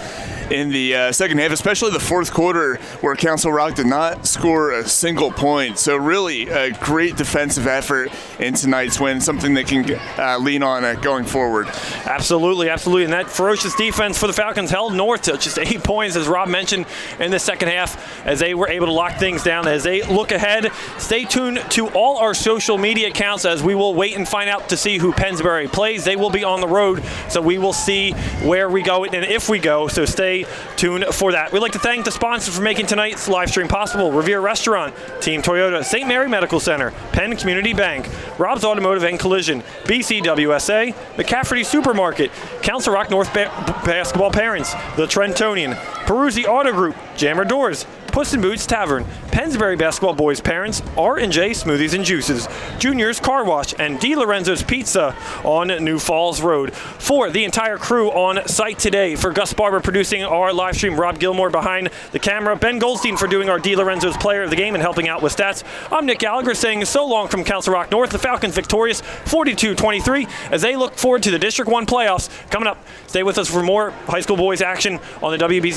in the second half, especially the fourth quarter where Council Rock did not score a single point. So really a great defensive effort in tonight's win, something they can lean on going forward. Absolutely. And that ferocious defense for the Falcons held North to just 8 points, as Rob mentioned, in the second half, as they were able to lock things down. As they look ahead, stay tuned to all our social media accounts as we will wait and find out to see who Pennsbury plays. They will be on the road, so we will see where we go and if we go, so stay tuned for that. We'd like to thank the sponsors for making tonight's live stream possible: Revere Restaurant, Team Toyota, St. Mary Medical Center, Penn Community Bank, Rob's Automotive and Collision, BCWSA, McCafferty Supermarket, Council Rock North Basketball Parents, The Trentonian, Peruzzi Auto Group, Jammer Doors, Puss in Boots Tavern, Pennsbury Basketball Boys Parents, R&J Smoothies and Juices, Junior's Car Wash, and D. Lorenzo's Pizza on New Falls Road. For the entire crew on site today, for Gus Barber producing our live stream, Rob Gilmore behind the camera, Ben Goldstein for doing our D. Lorenzo's Player of the Game and helping out with stats, I'm Nick Gallagher saying so long from Council Rock North. The Falcons victorious 42-23 as they look forward to the District 1 playoffs coming up. Stay with us for more high school boys action on the WBZ.